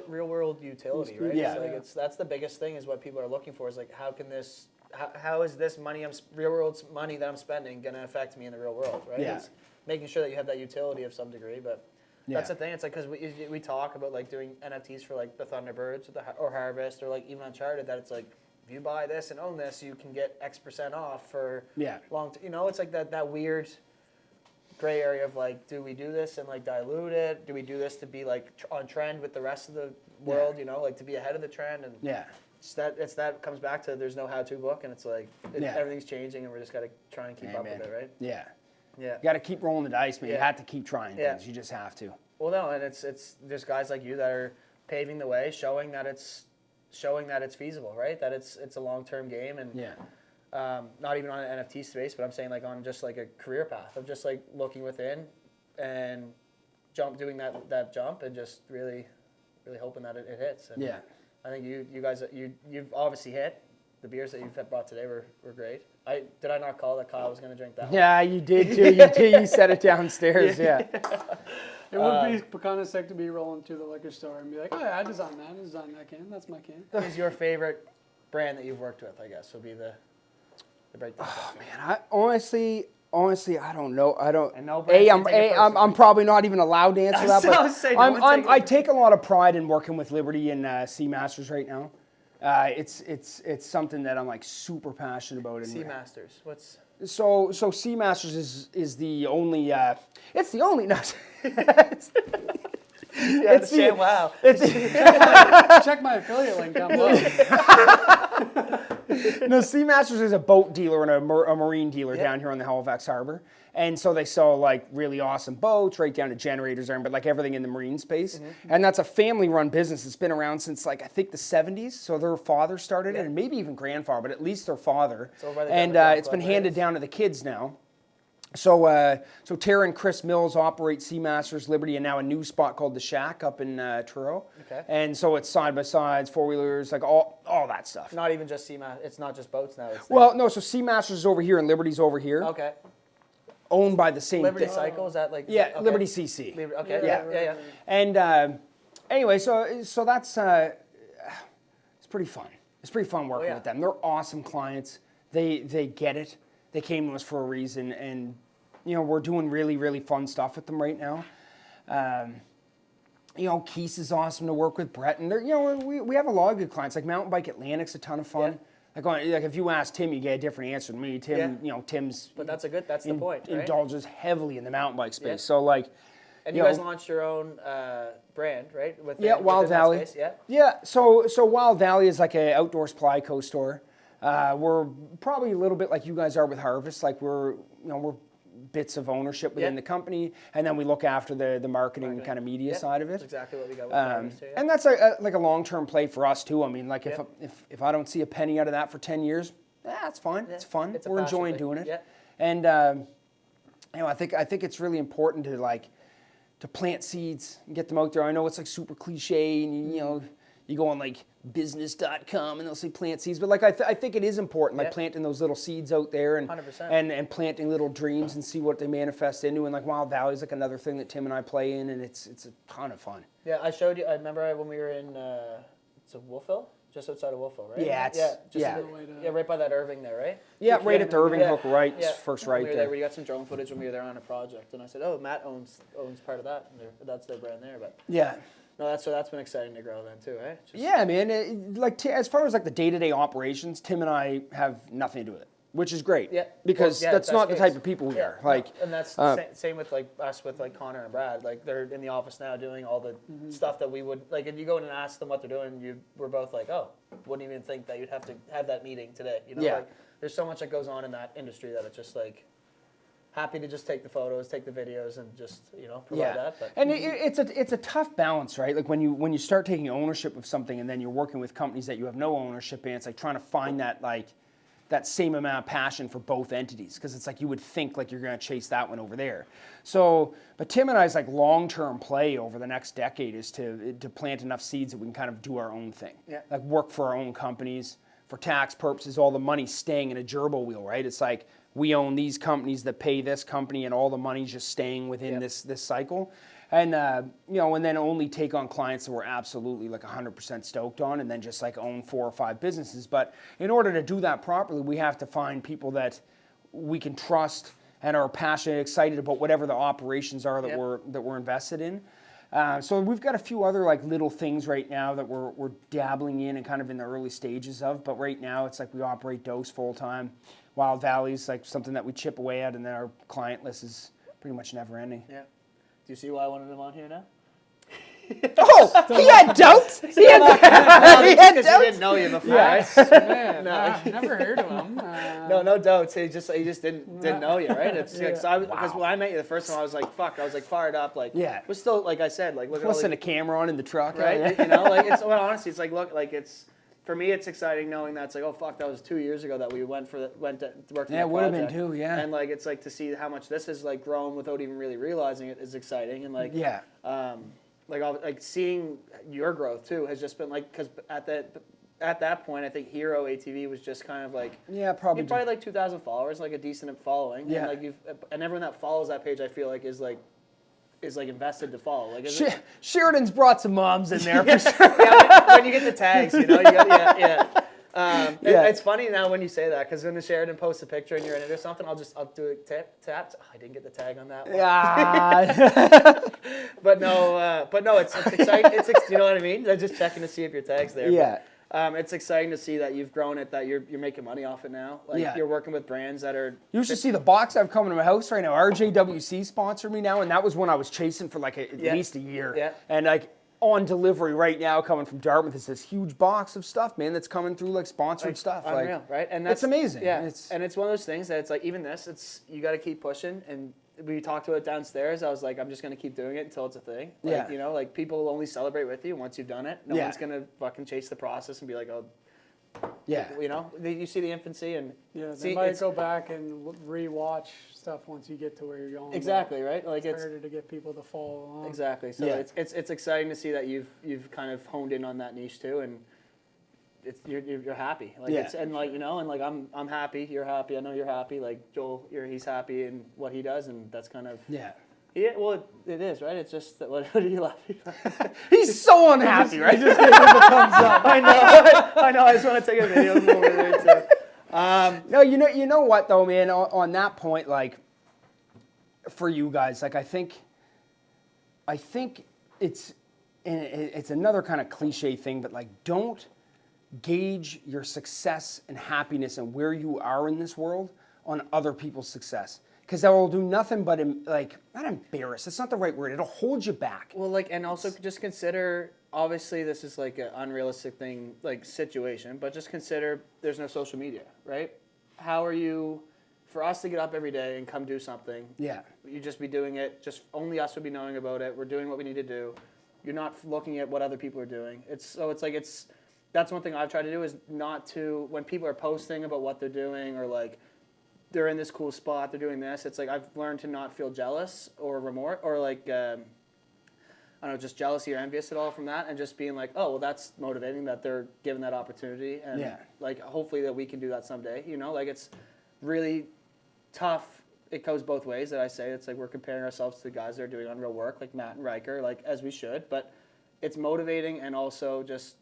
real world utility, these right? people, Yeah. It's like that's the biggest thing is what people are looking for is like how is this money real world money that I'm spending going to affect me in the real world, right? Yeah. It's making sure that you have that utility of some degree, but that's Yeah. the thing. It's like because we talk about like doing NFTs for like the Thunderbirds or Harvest or like even Uncharted that it's like if you buy this and own this, you can get X% off for Yeah. it's like that weird gray area of like, do we do this and like dilute it? Do we do this to be like on trend with the rest of the world? Like to be ahead of the trend? And it's that comes back to there's no how-to book, and it's like everything's changing, and we're just gotta try and keep up with it, right? Yeah. Yeah. You got to keep rolling the dice, man. You have to keep trying things. Yeah. You just have to. Well, no, and it's there's guys like you that are paving the way, showing that it's feasible, right? That it's a long-term game, and not even on an NFT space, but I'm saying like on just like a career path of just like looking within and doing that jump, and just really hoping that it hits. And I think you guys you've obviously hit. The beers that you've brought today were great. Did I not call that Kyle was going to drink that one? Yeah, you did too. You said it downstairs. Yeah. It would be kind of sick to be rolling to the liquor store and be like, oh yeah, I designed that can. That's my can. Who's your favorite brand that you've worked with? I guess would be the breakdown. Oh man, honestly, I don't know. I don't. And no I'm probably not even allowed to answer that. But I take a lot of pride in working with Liberty and Seamasters right now. It's something that I'm like super passionate about. Seamasters, what's so Seamasters is the only it's the only no. Wow. Check my affiliate link down below. No, Seamasters is a boat dealer and a marine dealer down here on the Halifax Harbor. And so they sell like really awesome boats right down to generators, but like everything in the marine space. And that's a family-run business. It's been around since like I think the 70s. So their father started it, and maybe even grandfather, but at least their father. And it's been handed down to the kids now. So Tara and Chris Mills operate Seamasters, Liberty, and now a new spot called The Shack up in Truro. Okay. And so it's side-by-sides, four-wheelers, like all that stuff. Not even just Seamasters. It's not just boats now. No, so Seamasters is over here and Liberty's over here. Okay. Owned by the same Liberty Cycle, is that like... Yeah, okay. Liberty CC. Okay, yeah. And anyway, so that's... it's pretty fun. It's pretty fun working with them. They're awesome clients. They get it. They came to us for a reason, and we're doing really, really fun stuff with them right now. Keese is awesome to work with. Brett, and we have a lot of good clients. Like Mountain Bike Atlantic's a ton of fun. Yeah. Like if you ask Tim, you get a different answer than me. Tim, Tim's. But that's the point. Right? Indulges heavily in the mountain bike space. Yeah. So like. And you guys launched your own brand, right? Wild Valley. Yeah. So Wild Valley is like an outdoor supply co-store. We're probably a little bit like you guys are with Harvest. Like we're bits of ownership within the company, and then we look after the marketing kind of media side of it. That's exactly what we got with Harvest too. And that's like a long-term play for us too. I mean, like if I don't see a penny out of that for 10 years, that's fine. Yeah. It's fun. We're enjoying doing it. Yeah. And I think it's really important to plant seeds and get them out there. I know it's like super cliche, and you go on like business.com and they'll say plant seeds, but like I think it is important, like planting those little seeds out there and 100%. and planting little dreams and see what they manifest into. And like Wild Valley is like another thing that Tim and I play in, and it's a ton of fun. Yeah, I showed you. I remember when we were in it's a Wolfville, just outside of Wolfville, right? Yeah, right by that Irving there, right? Yeah, right at the Irving hook, right? Yeah. First right there. We got some drone footage when we were there on a project, and I said, "Oh, Matt owns part of that. And that's their brand there." But yeah. No, that's been exciting to grow then too, eh? Yeah, man. As far as like the day-to-day operations, Tim and I have nothing to do with it, which is great. Yeah. Because that's not the type of people we are. Like, and that's same with like us with like Connor and Brad. Like they're in the office now doing all the stuff that we would like. If you go in and ask them what they're doing, we're both like, oh, wouldn't even think that you'd have to have that meeting today. Like there's so much that goes on in that industry that it's just like. Happy to just take the photos, take the videos, and just provide that. But. And it's a tough balance, right? Like when you start taking ownership of something, and then you're working with companies that you have no ownership in. It's like trying to find that same amount of passion for both entities, because it's like you would think like you're going to chase that one over there. So, but Tim and I's like long-term play over the next decade is to plant enough seeds that we can kind of do our own thing, like work for our own companies. For tax purposes, all the money's staying in a gerbil wheel, right? It's like we own these companies that pay this company, and all the money's just staying within this cycle. And and then only take on clients that we're absolutely like 100% stoked on, and then just like own 4 or 5 businesses. But in order to do that properly, we have to find people that we can trust and are passionate, excited about whatever the operations are that we're invested in. So we've got a few other like little things right now that we're dabbling in and kind of in the early stages of. But right now it's like we operate Dose full time. Wild Valley's like something that we chip away at, and then our client list is pretty much never ending. Yeah. Do you see why I wanted him on here now? Oh, he had doubts. He had doubts. Because he didn't know you before, right? Man, No. I've never heard of him. No doubts. He just didn't know you, right? It's because when I met you the first time, I was like, fuck. I was like fired up, like But still, like I said, like look at all Listen to camera on in the truck, right? You know, like it's honestly, it's like look, like it's. For me, it's exciting knowing that it's like, oh fuck, that was 2 years ago that we went to work on the project. Yeah, it would have been too, yeah. And like it's like to see how much this has like grown without even really realizing it is exciting, and like like seeing your growth too has just been like, because at that point I think Hero ATV was just kind of like probably like 2,000 followers, like a decent following, and like and everyone that follows that page I feel like is like invested to follow. Like Sheridan's brought some moms in there for sure. Yeah, when you get the tags, you know, It's funny now when you say that, because when the Sheridan posts a picture and you're in it or something, I'll do a tap. Oh, I didn't get the tag on that one. Yeah. but no, it's exciting. You know what I mean? They're just checking to see if your tag's there. Yeah. But, it's exciting to see that you've grown it, that you're making money off it now. Like you're working with brands that are. You should see the box I've coming to my house right now. RJWC sponsored me now, and that was when I was chasing for like at least a year. Yeah. And like on delivery right now, coming from Dartmouth, is this huge box of stuff, man, that's coming through like sponsored stuff. Unreal, like, right? And it's amazing. Yeah. And it's one of those things that it's like, even this, it's you got to keep pushing. And we talked about it downstairs. I was like, I'm just gonna keep doing it until it's a thing. Like, you know, like people will only celebrate with you once you've done it. No one's gonna fucking chase the process and be like, oh. Yeah. You know, you see the infancy and they might go back and re-watch stuff once you get to where you're going. Exactly, right? Like it's harder to get people to follow along. Exactly. So it's exciting to see that you've kind of honed in on that niche too, and you're happy. Like it's, and like, you know, and like I'm happy, you're happy, I know you're happy. Like Joel, he's happy in what he does, and that's kind of Yeah, well, it is, right? It's just that, what are you laughing at? He's so unhappy, right? Just gave him a thumbs up. I know. I just want to take a video of him over there too. No, you know what though, man? On that point, like for you guys, like I think it's another kind of cliche thing, but like don't gauge your success and happiness and where you are in this world on other people's success. Because that will do nothing but, like, not embarrass. That's not the right word. It'll hold you back. Well, like, and also just consider, obviously this is like an unrealistic thing, like situation, but just consider there's no social media, right? How are you, for us to get up every day and come do something, you just be doing it, just only us would be knowing about it. We're doing what we need to do. You're not looking at what other people are doing. That's one thing I've tried to do, is not to, when people are posting about what they're doing, or like, they're in this cool spot, they're doing this, it's like I've learned to not feel jealous or remorse or like, I don't know, just jealousy or envious at all from that, and just being like, oh, well, that's motivating that they're given that opportunity, and like hopefully that we can do that someday, you know, like it's really tough. It goes both ways that I say. It's like we're comparing ourselves to the guys that are doing unreal work, like Matt and Riker, like as we should, but it's motivating and also just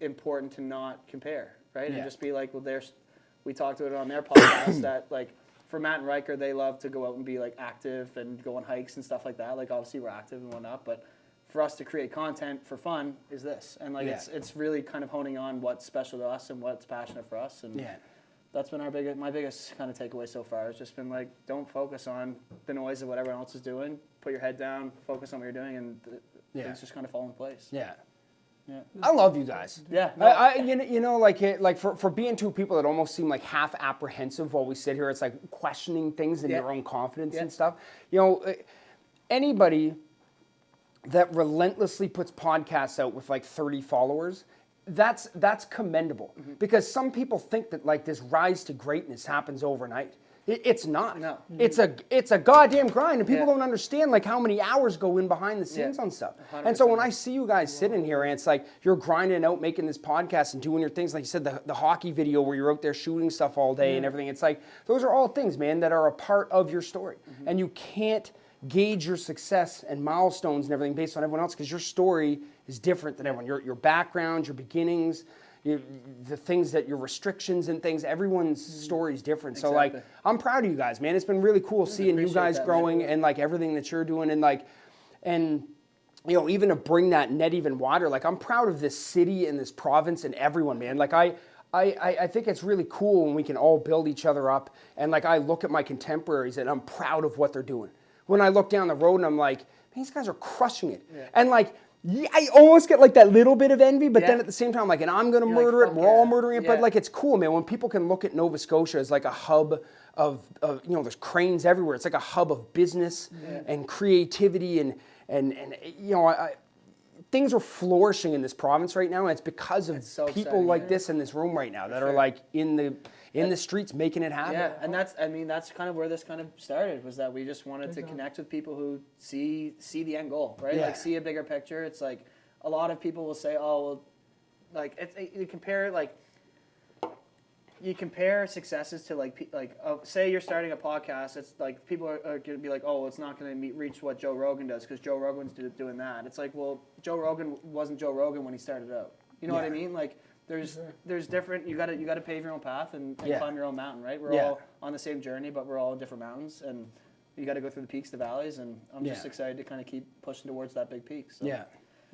important to not compare, right? And just be like, well, we talked about it on their podcast that like for Matt and Riker, they love to go out and be like active and go on hikes and stuff like that. Like obviously we're active and whatnot, but for us to create content for fun is this. And like it's really kind of honing on what's special to us and what's passionate for us. And that's been my biggest kind of takeaway so far. Has just been like, don't focus on the noise of what everyone else is doing. Put your head down, focus on what you're doing, and things just kind of fall in place. Yeah. I love you guys. Yeah. No. You know, like for being two people that almost seem like half apprehensive while we sit here, it's like questioning things in your own confidence and stuff. You know, anybody that relentlessly puts podcasts out with like 30 followers, that's commendable, because some people think that like this rise to greatness happens overnight. It's not. No. It's a goddamn grind, and people don't understand like how many hours go in behind the scenes on stuff. 100%. And so when I see you guys sitting here and it's like you're grinding out, making this podcast and doing your things, like you said, the hockey video where you're out there shooting stuff all day and everything. It's like those are all things, man, that are a part of your story, and you can't gauge your success and milestones and everything based on everyone else, because your story is different than everyone. Your background, your beginnings, the things that your restrictions and things, everyone's story is different. So like, I'm proud of you guys, man. It's been really cool seeing you guys growing and like everything that you're doing, and like, and you know, even to bring that net even wider, like I'm proud of this city and this province and everyone, man. Like I think it's really cool when we can all build each other up. And like I look at my contemporaries and I'm proud of what they're doing. When I look down the road and I'm like, man, these guys are crushing it. Yeah. And like, I almost get like that little bit of envy, but then at the same time, like, and I'm going to murder it, we're all murdering it, but like, it's cool, man. When people can look at Nova Scotia as like a hub of you know, there's cranes everywhere. It's like a hub of business and creativity and you know, things are flourishing in this province right now, and it's because of people like this in this room right now that are like in the streets making it happen. Yeah, and that's kind of where this kind of started, was that we just wanted to connect with people who see the end goal, right? Yeah. Like see a bigger picture. It's like a lot of people will say, oh, well, like you compare successes to say you're starting a podcast. It's like people are going to be like, oh, it's not going to reach what Joe Rogan does because Joe Rogan's doing that. It's like, well, Joe Rogan wasn't Joe Rogan when he started out. You know what I mean? Like there's different. You got to pave your own path and climb your own mountain, right? We're all on the same journey, but we're all on different mountains, and you got to go through the peaks, the valleys, and I'm just excited to kind of keep pushing towards that big peak. So. Yeah.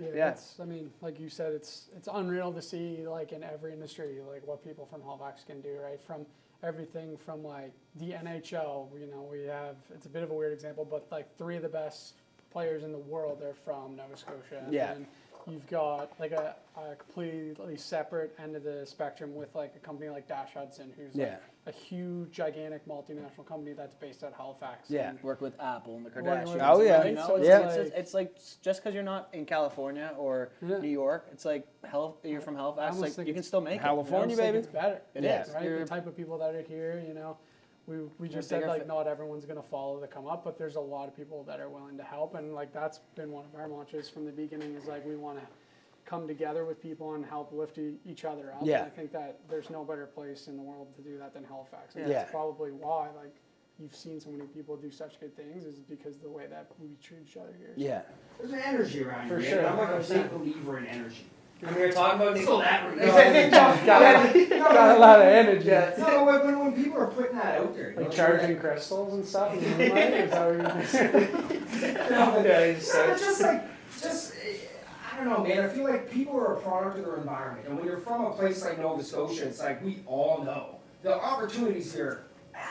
It's, I mean, like you said, it's unreal to see, like, in every industry, like, what people from Halifax can do, right? From everything from, like, the NHL, you know, we have, it's a bit of a weird example, but, like, 3 of the best players in the world are from Nova Scotia. Yeah. And you've got, like, a completely separate end of the spectrum with, like, a company like Dash Hudson, who's, like, a huge, gigantic multinational company that's based at Halifax. Yeah. Work with Apple and the Kardashians. Oh, yeah. You know, So it's like just because you're not in California or New York, it's like you're from Halifax. Like you can still make it. California, baby. baby. It's better. It is. Right? The type of people that are here, you know. We just said, like, not everyone's going to follow the come up, but there's a lot of people that are willing to help. And, like, that's been one of our mantras from the beginning, is, like, we want to come together with people and help lift each other up. Yeah. And I think that there's no better place in the world to do that than Halifax. And Yeah. that's probably why, like, you've seen so many people do such good things, is because of the way that we treat each other here. Yeah. There's an energy around For here. sure. I'm like a big believer in energy. And we were talking about Got a lot of energy. No, when people are putting that out there. Like charging crystals and stuff. In the moonlight, is that what you're just I don't know, man. I feel like people are a product of their environment, and when you're from a place like Nova Scotia, it's like we all know the opportunities here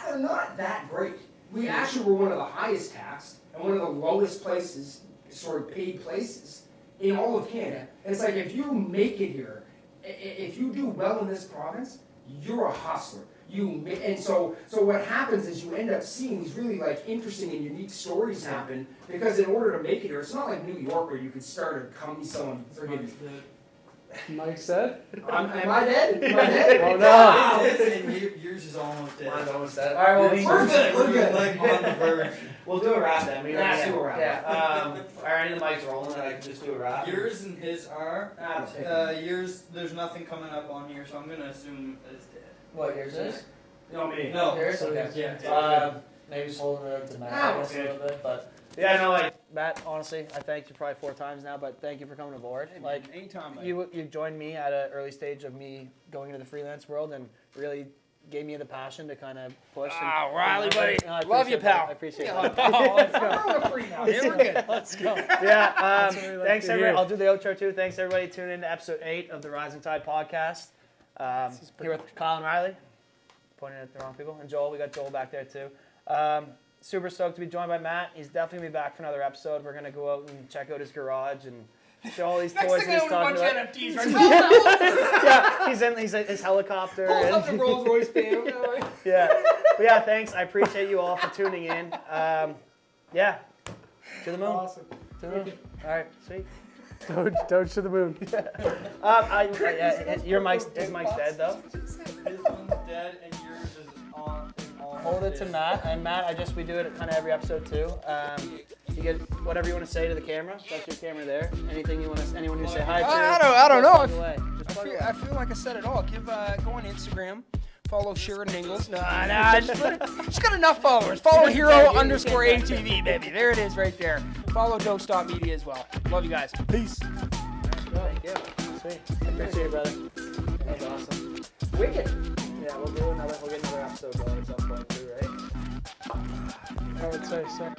are not that great. We actually were one of the highest taxed and one of the lowest places, sort of paid places in all of Canada. And it's like, if you make it here, if you do well in this province, you're a hustler. And so what happens is you end up seeing these really, like, interesting and unique stories happen, because in order to make it here, it's not like New York where you could start a company selling friggin'. Mike said? Am I dead? Am I dead? Oh no! Yours is almost dead. Mine's almost dead. All right, well, We're good. Like on the verge. We'll do a wrap then. do a wrap. Yeah. Are any of the mics rolling that I can just do a wrap? Yours and his are. Yours, there's nothing coming up on here, so I'm gonna assume it's dead. What, yours is? No, me. No. Yours? Okay. Yeah. Maybe just holding it up to Matt I guess, a little bit, but yeah, no, like Matt, honestly, I thanked you probably 4 times now, but thank you for coming aboard. Like, anytime. you joined me at an early stage of me going into the freelance world and really gave me the passion to kind of push. Wow, Riley, buddy. I Love you, pal. I appreciate it. Let's go. Yeah, what we like thanks to everybody. hear. I'll do the outro too. Thanks everybody tuning in to episode 8 of the Rising Tide podcast. Here with Kyle and Riley, pointing at the wrong people, and Joel. We got Joel back there too. Super stoked to be joined by Matt. He's definitely gonna be back for another episode. We're gonna go out and check out his garage and show all these toys he's talking about. NFTs right Yeah, he's in his helicopter. up the Rolls Royce fan. Yeah, but yeah, thanks. I appreciate you all for tuning in. Yeah, to the moon. Awesome. To the moon. All right, sweet. Doge to the moon. Your mic's dead though. His one's dead and yours is on. Hold it to Matt, and Matt, we do it at kind of every episode too. You get whatever you want to say to the camera. That's your camera there. Anything you want to, anyone you say hi to. I don't know. Plug away. Just plug away. I feel like I said it all. Go on Instagram. Follow Sharon Ingalls. She's got enough followers. Follow hero_ATV, baby. There it is right there. Follow Dose.media as well. Love you guys. Peace. Thank you. Sweet. I appreciate it, brother. That was awesome. Wicked. Yeah, we'll get another episode going at some point too, right? I would say so.